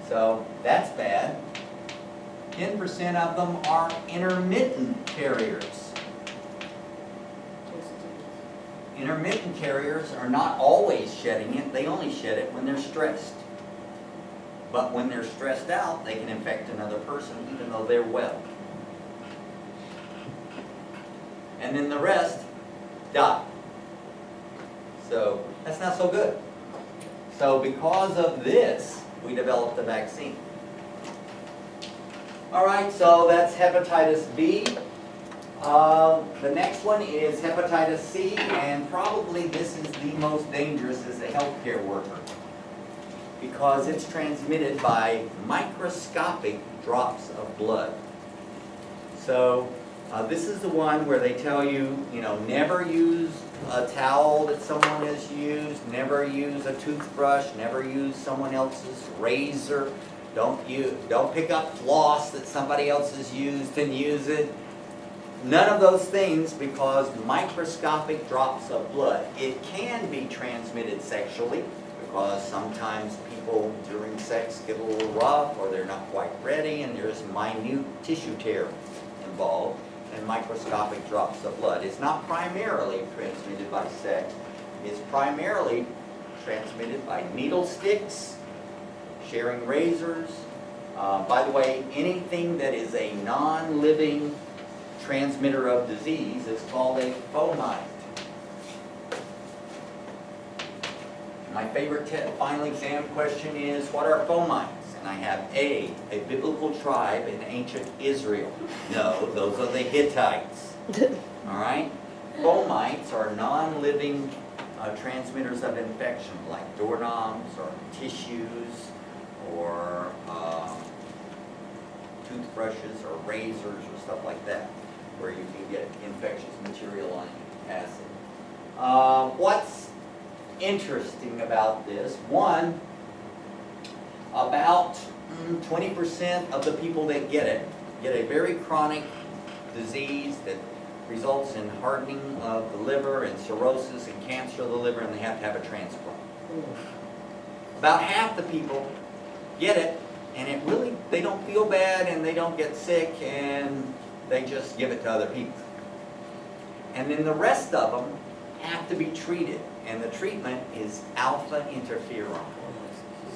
So that's bad. 10% of them are intermittent carriers. Intermittent carriers are not always shedding it. They only shed it when they're stressed. But when they're stressed out, they can infect another person even though they're well. And then the rest die. So that's not so good. So because of this, we developed a vaccine. All right, so that's hepatitis B. The next one is hepatitis C, and probably this is the most dangerous as a healthcare worker, because it's transmitted by microscopic drops of blood. So This is the one where they tell you, never use a towel that someone has used, never use a toothbrush, never use someone else's razor. Don't pick up floss that somebody else has used and use it. None of those things, because microscopic drops of blood. It can be transmitted sexually, because sometimes people during sex get a little rough or they're not quite ready and there's minute tissue tear involved, and microscopic drops of blood. It's not primarily transmitted by sex. It's primarily transmitted by needle sticks, sharing razors. By the way, anything that is a non-living transmitter of disease is called a fomite. My favorite final exam question is, what are fomites? And I have A biblical tribe in ancient Israel. No, those are the Hittites. All right? Fomites are non-living transmitters of infection, like doorknobs or tissues or toothbrushes or razors or stuff like that, where you can get infectious material on acid. What's interesting about this? One, about 20% of the people that get it get a very chronic disease that results in hardening of the liver and cirrhosis and cancer of the liver, and they have to have a transplant. About half the people get it, and they don't feel bad and they don't get sick, and they just give it to other people. And then the rest of them have to be treated, and the treatment is alpha interferon.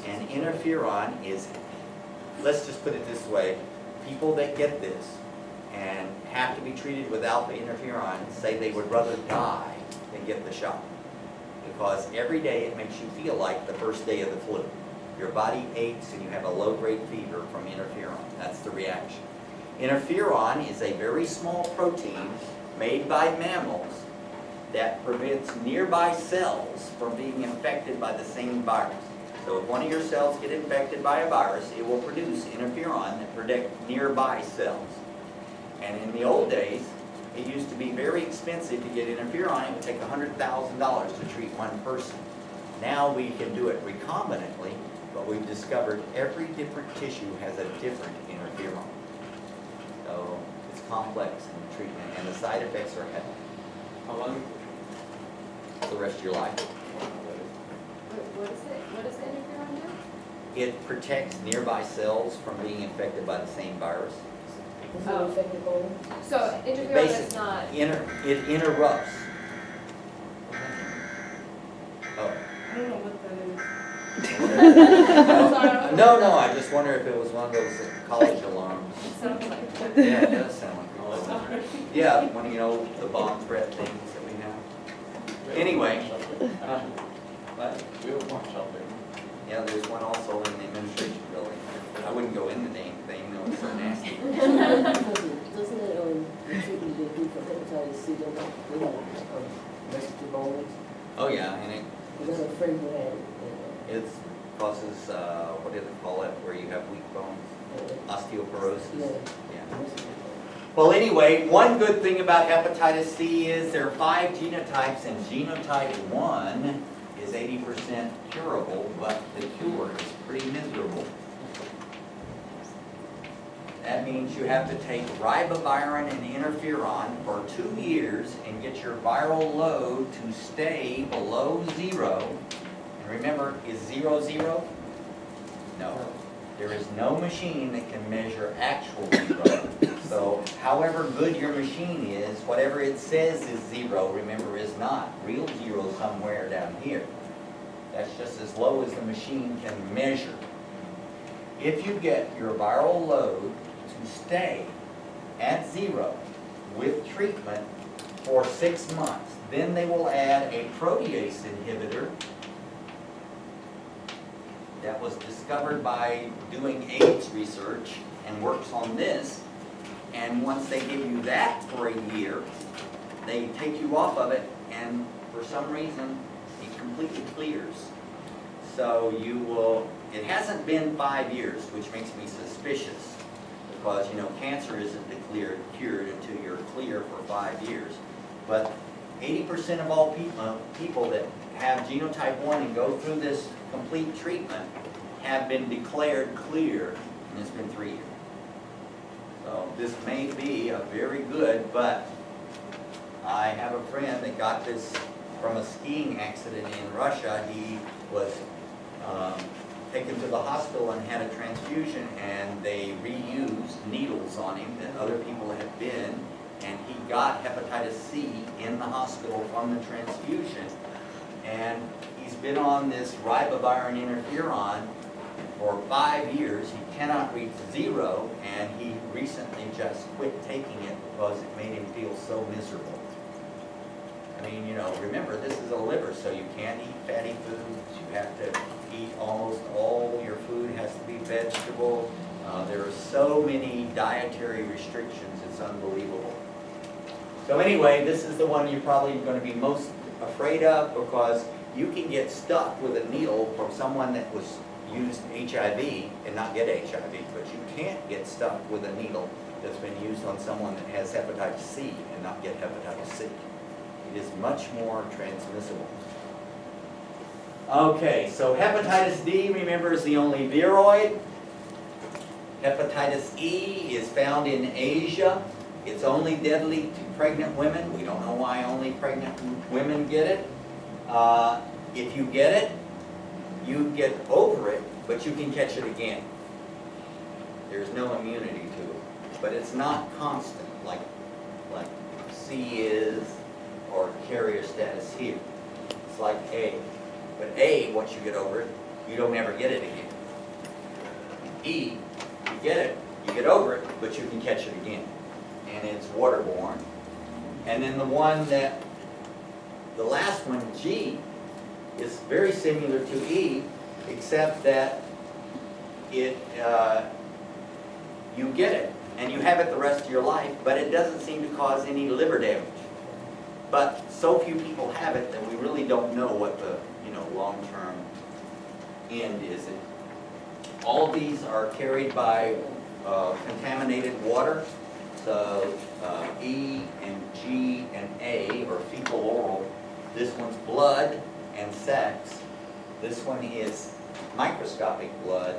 And interferon is, let's just put it this way, people that get this and have to be treated with alpha interferon say they would rather die than get the shot. Because every day it makes you feel like the first day of the flu. Your body aches and you have a low-grade fever from interferon. That's the reaction. Interferon is a very small protein made by mammals that prevents nearby cells from being infected by the same virus. So if one of your cells get infected by a virus, it will produce interferon that protect nearby cells. And in the old days, it used to be very expensive to get interferon. It would take $100,000 to treat one person. Now we can do it recombinantly, but we've discovered every different tissue has a different interferon. So it's complex in the treatment, and the side effects are heavy. How long? The rest of your life. What does the interferon do? It protects nearby cells from being infected by the same virus. Oh. So interferon Basic- is not. It interrupts. Oh. I don't know what that is. No, I just wonder if it was one of those college alarms. It sounds like it. Yeah, it does sound like it. Yeah, one of the bomb threat things that we have. Anyway. What? We have one shelter. Yeah, there's one also in the administration building. I wouldn't go in the dang thing, no, it's so nasty. Doesn't it, the treatment they do for hepatitis C, don't they have vesicle bones? Oh, yeah, and Because I have a friend who had it causes, what do they call it, where you have weak bones? Osteoporosis. Yeah. Well, anyway, one good thing about hepatitis C is there are 5 genotypes, and genotype 1 is 80% curable, but the cure is pretty miserable. That means you have to take ribavirin and interferon for 2 years and get your viral load to stay below 0. And remember, is 0 0? No. There is no machine that can measure actual 0. So, however good your machine is, whatever it says is 0, remember, is not. Real 0 somewhere down here. That's just as low as the machine can measure. If you get your viral load to stay at 0 with treatment for 6 months, then they will add a protease inhibitor that was discovered by doing AIDS research and works on this. And once they give you that for a year, they take you off of it, and for some reason, it completely clears. So you will, it hasn't been 5 years, which makes me suspicious, because, you know, cancer isn't cured until you're clear for 5 years. But 80% of all people that have genotype 1 and go through this complete treatment have been declared clear, and it's been 3 years. So this may be a very good, but I have a friend that got this from a skiing accident in Russia. He was taken to the hospital and had a transfusion, and they reused needles on him that other people had been, and he got hepatitis C in the hospital from the transfusion. And he's been on this ribavirin interferon for 5 years. He cannot reach 0, and he recently just quit taking it because it made him feel so miserable. I mean, you know, remember, this is a liver, so you can't eat fatty foods. You have to eat almost all your food has to be vegetable. There are so many dietary restrictions, it's unbelievable. So anyway, this is the one you're probably going to be most afraid of, because you can get stuck with a needle from someone that was used HIV and not get HIV, but you can't get stuck with a needle that's been used on someone that has hepatitis C and not get hepatitis C. It is much more transmissible. Okay, so hepatitis D, remember, is the only viroid. Hepatitis E is found in Asia. It's only deadly to pregnant women. We don't know why only pregnant women get it. If you get it, you get over it, but you can catch it again. There's no immunity to it. But it's not constant like C is, or carrier status here. It's like A. But A, once you get over it, you don't ever get it again. E, you get it, you get over it, but you can catch it again. And it's waterborne. And then the last one, G, is very similar to E, except that you get it, and you have it the rest of your life, but it doesn't seem to cause any liver damage. But so few people have it that we really don't know what the long-term end is. All these are carried by contaminated water. So E and G and A, or fecal oral. This one's blood and sex. This one is microscopic blood.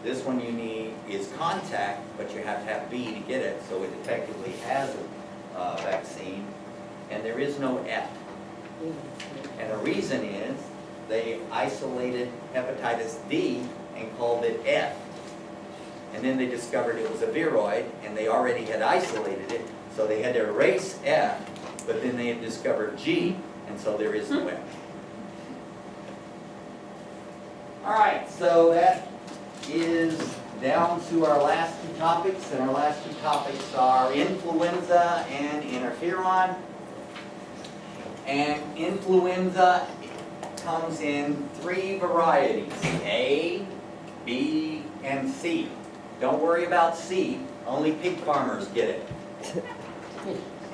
This one you need is contact, but you have to have B to get it, so it effectively has a vaccine. And there is no F. And the reason is they isolated hepatitis D and called it F. And then they discovered it was a viroid, and they already had isolated it, so they had to erase F, but then they had discovered G, and so there is no F. All right, so that is down to our last two topics, and our last two topics are influenza and interferon. And influenza comes in 3 varieties, A, B, and C. Don't worry about C, only pig farmers get it.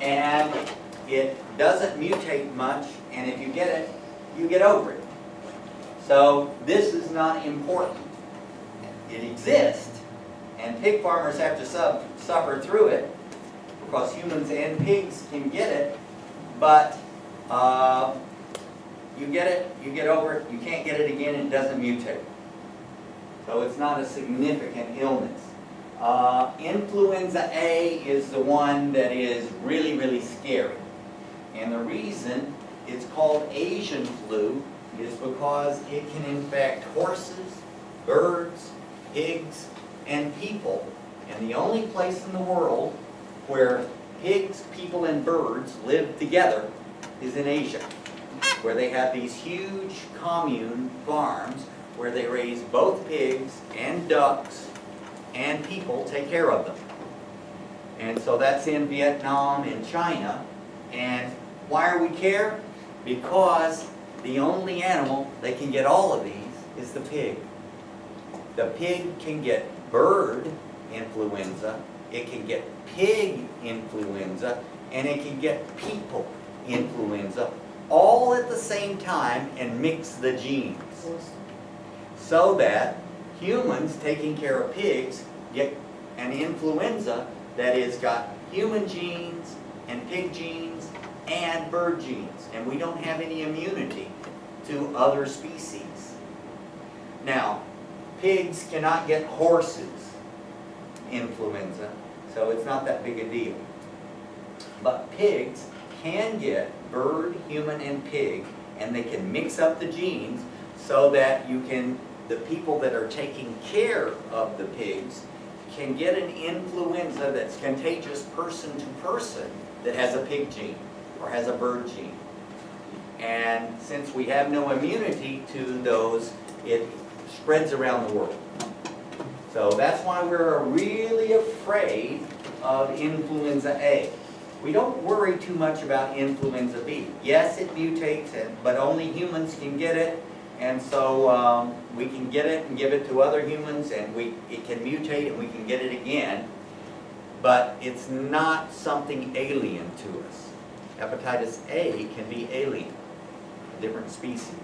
And it doesn't mutate much, and if you get it, you get over it. So this is not important. It exists, and pig farmers have to suffer through it, because humans and pigs can get it, but you get it, you get over it, you can't get it again, and it doesn't mutate. So it's not a significant illness. Influenza A is the one that is really, really scary. And the reason it's called Asian flu is because it can infect horses, birds, pigs, and people. And the only place in the world where pigs, people, and birds live together is in Asia, where they have these huge commune farms where they raise both pigs and ducks, and people take care of them. And so that's in Vietnam and China. And why do we care? Because the only animal that can get all of these is the pig. The pig can get bird influenza, it can get pig influenza, and it can get people influenza, all at the same time, and mix the genes. So that humans taking care of pigs get an influenza that has got human genes and pig genes and bird genes, and we don't have any immunity to other species. Now, pigs cannot get horses influenza, so it's not that big a deal. But pigs can get bird, human, and pig, and they can mix up the genes so that the people that are taking care of the pigs can get an influenza that's contagious person to person that has a pig gene or has a bird gene. And since we have no immunity to those, it spreads around the world. So that's why we're really afraid of influenza A. We don't worry too much about influenza B. Yes, it mutates, but only humans can get it. And so we can get it and give it to other humans, and it can mutate and we can get it again. But it's not something alien to us. Hepatitis A can be alien, a different species.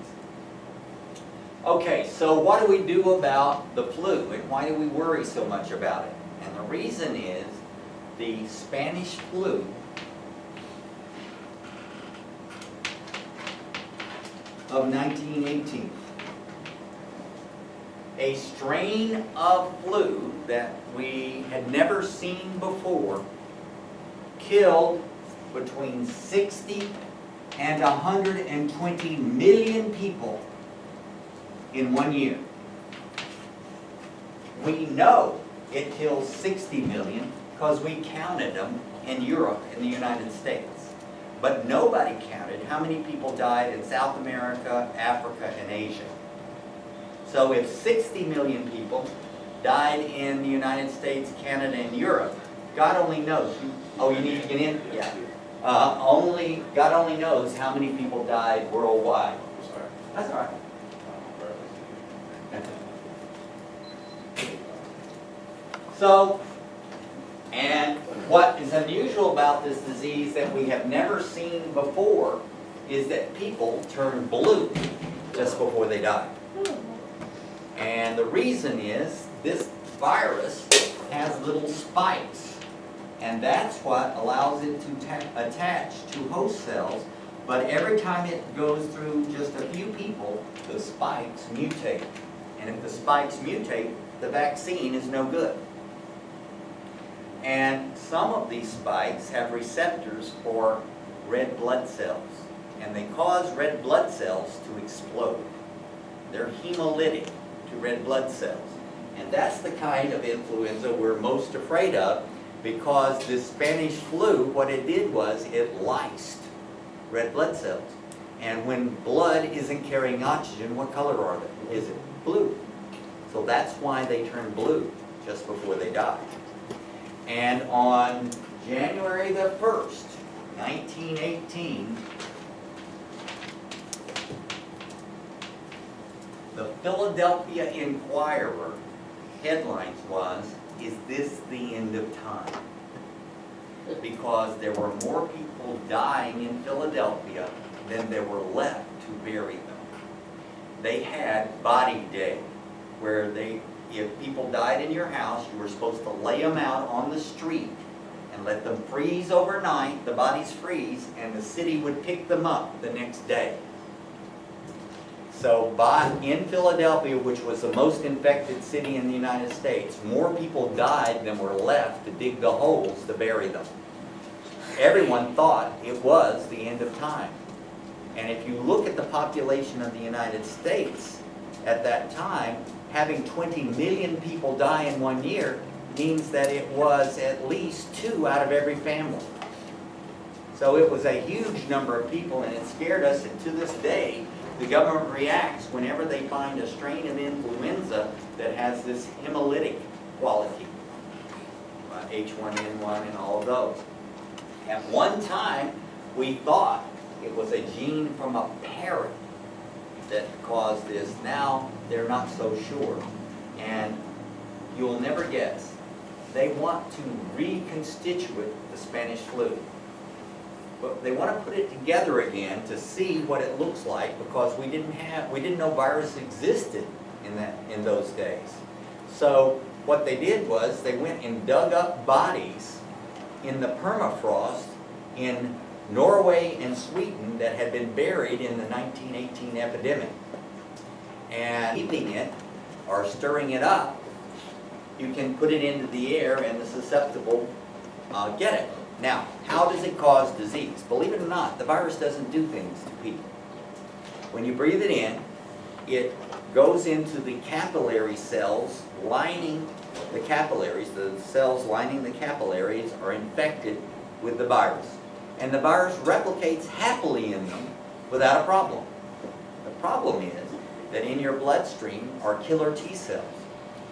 Okay, so what do we do about the flu, and why do we worry so much about it? And the reason is the Spanish flu of 1918. A strain of flu that we had never seen before killed between 60 and 120 million people in 1 year. We know it kills 60 million because we counted them in Europe and the United States. But nobody counted how many people died in South America, Africa, and Asia. So if 60 million people died in the United States, Canada, and Europe, God only knows. Oh, you need to get in? Yeah. God only knows how many people died worldwide. Sorry. That's all right. So, and what is unusual about this disease that we have never seen before is that people turn blue just before they die. And the reason is this virus has little spikes, and that's what allows it to attach to host cells. But every time it goes through just a few people, the spikes mutate. And if the spikes mutate, the vaccine is no good. And some of these spikes have receptors for red blood cells, and they cause red blood cells to explode. They're hemolytic to red blood cells. And that's the kind of influenza we're most afraid of, because this Spanish flu, what it did was it lysed red blood cells. And when blood isn't carrying oxygen, what color are they? Is it blue? So that's why they turn blue just before they die. And on January the 1st, 1918, the Philadelphia Inquirer headlines was, "Is this the end of time?" Because there were more people dying in Philadelphia than there were left to bury them. They had Body Day, where if people died in your house, you were supposed to lay them out on the street and let them freeze overnight, the bodies freeze, and the city would pick them up the next day. So in Philadelphia, which was the most infected city in the United States, more people died than were left to dig the holes to bury them. Everyone thought it was the end of time. And if you look at the population of the United States at that time, having 20 million people die in 1 year means that it was at least 2 out of every family. So it was a huge number of people, and it scared us, and to this day, the government reacts whenever they find a strain of influenza that has this hemolytic quality, H1N1 and all of those. At one time, we thought it was a gene from a parrot that caused this. Now, they're not so sure. And you'll never guess, they want to reconstitute the Spanish flu. But they want to put it together again to see what it looks like, because we didn't know virus existed in those days. So what they did was they went and dug up bodies in the permafrost in Norway and Sweden that had been buried in the 1918 epidemic. And heating it or stirring it up, you can put it into the air and the susceptible get it. Now, how does it cause disease? Believe it or not, the virus doesn't do things to people. When you breathe it in, it goes into the capillary cells lining the capillaries. The cells lining the capillaries are infected with the virus. And the virus replicates happily in them without a problem. The problem is that in your bloodstream are killer T cells.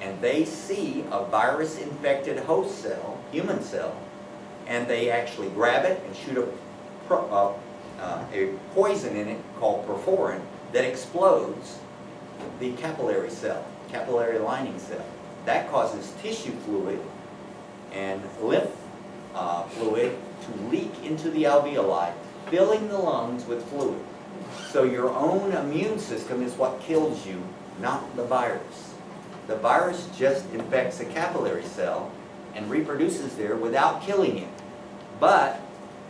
And they see a virus-infected host cell, human cell, and they actually grab it and shoot a poison in it called perforin that explodes the capillary cell, capillary lining cell. That causes tissue fluid and lymph fluid to leak into the alveoli, filling the lungs with fluid. So your own immune system is what kills you, not the virus. The virus just infects a capillary cell and reproduces there without killing it. But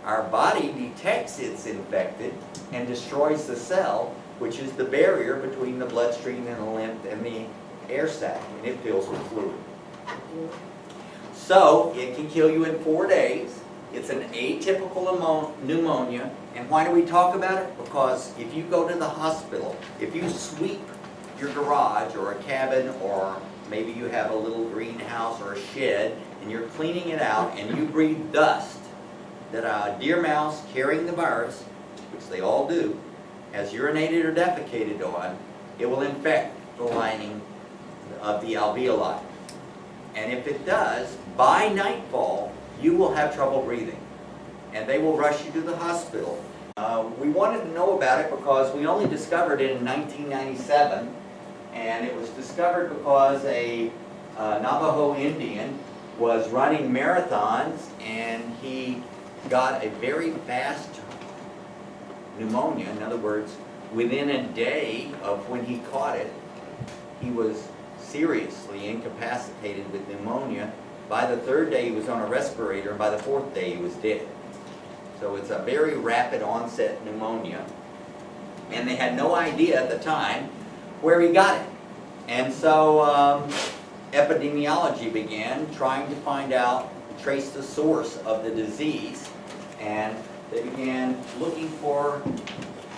our body detects it's infected and destroys the cell, which is the barrier between the bloodstream and the lymph and the air sac, and it fills with fluid. So it can kill you in 4 days. It's an atypical pneumonia. And why do we talk about it? Because if you go to the hospital, if you sweep your garage or a cabin, or maybe you have a little greenhouse or a shed, and you're cleaning it out and you breathe dust that a deer mouse carrying the virus, which they all do, has urinated or defecated on, it will infect the lining of the alveoli. And if it does, by nightfall, you will have trouble breathing. And they will rush you to the hospital. We wanted to know about it because we only discovered it in 1997. And it was discovered because a Navajo Indian was running marathons, and he got a very fast pneumonia. In other words, within a day of when he caught it, he was seriously incapacitated with pneumonia. By the 3rd day, he was on a respirator, and by the 4th day, he was dead. So it's a very rapid onset pneumonia. And they had no idea at the time where he got it. And so epidemiology began trying to find out, trace the source of the disease, and they began looking for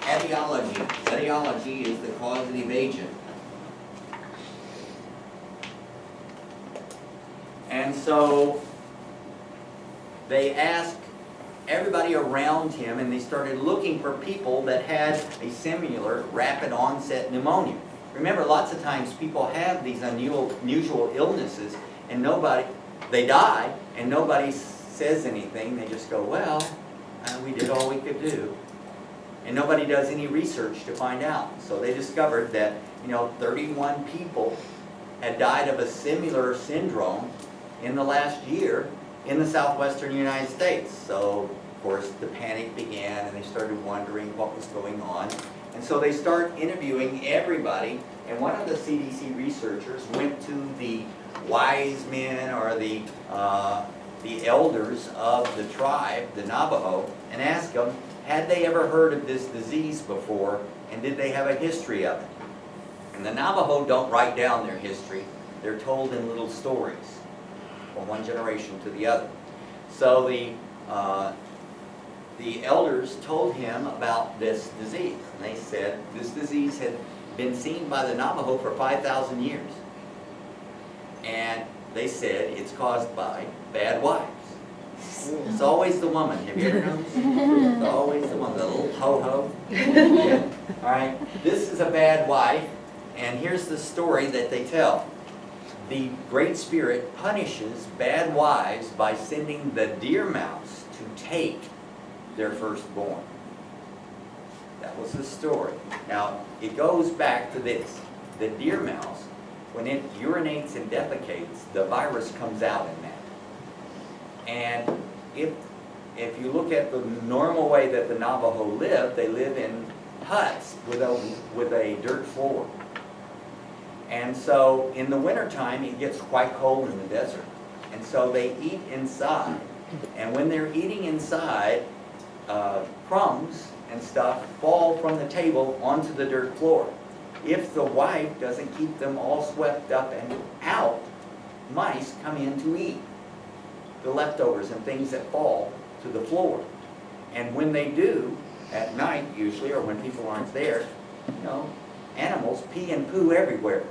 etiology. Etiology is the causative agent. And so they asked everybody around him, and they started looking for people that had a similar rapid onset pneumonia. Remember, lots of times people have these unusual illnesses, and they die, and nobody says anything. They just go, well, we did all we could do. And nobody does any research to find out. So they discovered that, 31 people had died of a similar syndrome in the last year in the southwestern United States. So, of course, the panic began, and they started wondering what was going on. And so they start interviewing everybody, and one of the CDC researchers went to the wise men or the elders of the tribe, the Navajo, and asked them, had they ever heard of this disease before, and did they have a history of it? And the Navajo don't write down their history. They're told in little stories from one generation to the other. So the elders told him about this disease. And they said this disease had been seen by the Navajo for 5,000 years. And they said it's caused by bad wives. It's always the woman. Have you ever noticed? It's always the one, the little ho-ho. Yeah. All right. This is a bad wife. And here's the story that they tell. The Great Spirit punishes bad wives by sending the deer mouse to take their firstborn. That was the story. Now, it goes back to this. The deer mouse, when it urinates and defecates, the virus comes out in that. And if you look at the normal way that the Navajo live, they live in huts with a dirt floor. And so in the wintertime, it gets quite cold in the desert. And so they eat inside. And when they're eating inside, crumbs and stuff fall from the table onto the dirt floor. If the wife doesn't keep them all swept up and out, mice come in to eat the leftovers and things that fall to the floor. And when they do, at night usually, or when people aren't there, you know, animals pee and poo everywhere.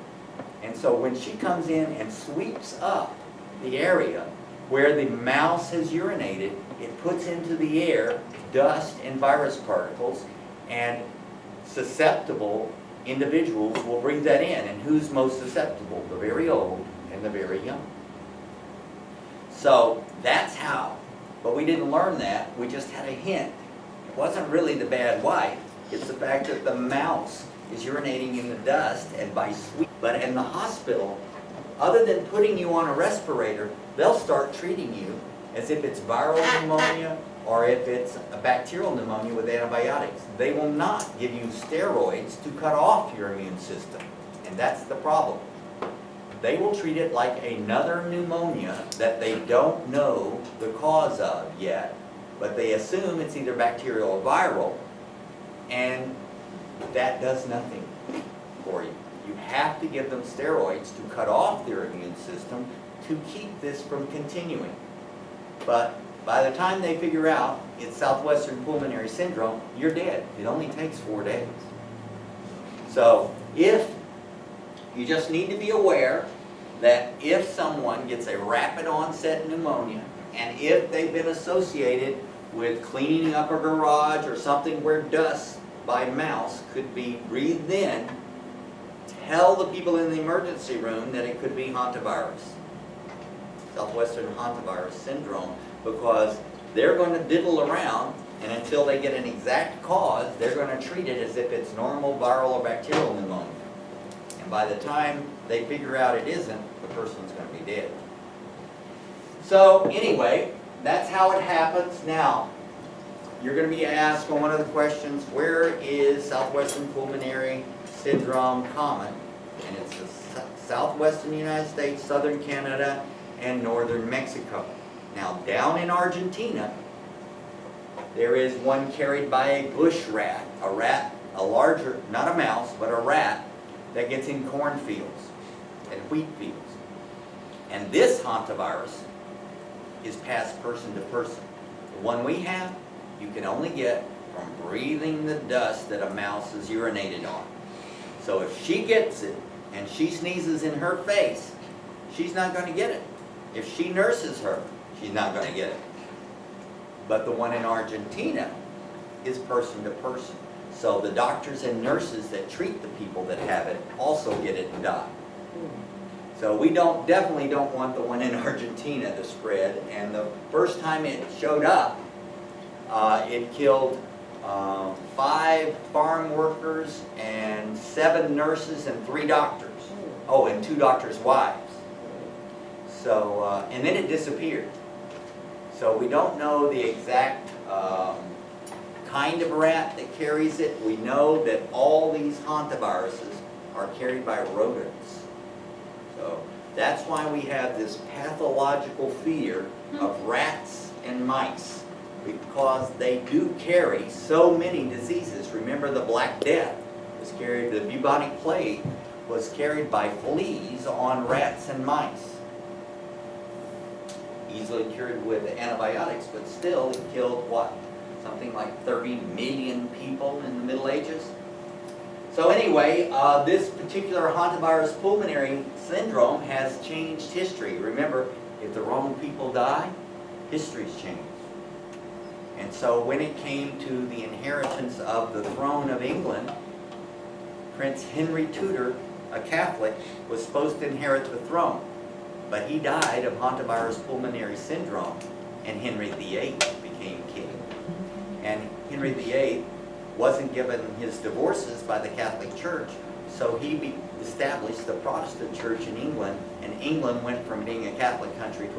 And so when she comes in and sweeps up the area where the mouse has urinated, it puts into the air dust and virus particles, and susceptible individuals will breathe that in. And who's most susceptible? The very old and the very young. So that's how. But we didn't learn that, we just had a hint. It wasn't really the bad wife, it's the fact that the mouse is urinating in the dust, and by sweep. But in the hospital, other than putting you on a respirator, they'll start treating you as if it's viral pneumonia or if it's a bacterial pneumonia with antibiotics. They will not give you steroids to cut off your immune system, and that's the problem. They will treat it like another pneumonia that they don't know the cause of yet, but they assume it's either bacterial or viral, and that does nothing for you. You have to give them steroids to cut off their immune system to keep this from continuing. But by the time they figure out it's Southwestern Pulmonary Syndrome, you're dead. It only takes 4 days. So if you just need to be aware that if someone gets a rapid onset pneumonia, and if they've been associated with cleaning up a garage or something where dust by mouse could be breathed in, tell the people in the emergency room that it could be hantavirus, Southwestern Hantavirus Syndrome, because they're going to diddle around, and until they get an exact cause, they're going to treat it as if it's normal viral or bacterial pneumonia. And by the time they figure out it isn't, the person's going to be dead. So anyway, that's how it happens. Now, you're going to be asked on one of the questions, where is Southwestern Pulmonary Syndrome common? And it's the southwestern United States, southern Canada, and northern Mexico. Now, down in Argentina, there is one carried by a bush rat, a larger, not a mouse, but a rat that gets in cornfields and wheat fields. And this hantavirus is passed person to person. The one we have, you can only get from breathing the dust that a mouse has urinated on. So if she gets it and she sneezes in her face, she's not going to get it. If she nurses her, she's not going to get it. But the one in Argentina is person to person. So the doctors and nurses that treat the people that have it also get it and die. So we definitely don't want the one in Argentina to spread. And the first time it showed up, it killed 5 farm workers and 7 nurses and 3 doctors. Oh, and 2 doctors' wives. So, and then it disappeared. So we don't know the exact kind of rat that carries it. We know that all these hantaviruses are carried by rodents. So that's why we have this pathological fear of rats and mice, because they do carry so many diseases. Remember, the Black Death was carried, the bubonic plague was carried by fleas on rats and mice. Easily cured with antibiotics, but still it killed what? Something like 30 million people in the Middle Ages? So anyway, this particular hantavirus pulmonary syndrome has changed history. Remember, if the wrong people die, history's changed. And so when it came to the inheritance of the throne of England, Prince Henry Tudor, a Catholic, was supposed to inherit the throne. But he died of hantavirus pulmonary syndrome, and Henry VIII became king. And Henry VIII wasn't given his divorces by the Catholic Church, so he established the Protestant Church in England, and England went from being a Catholic country to a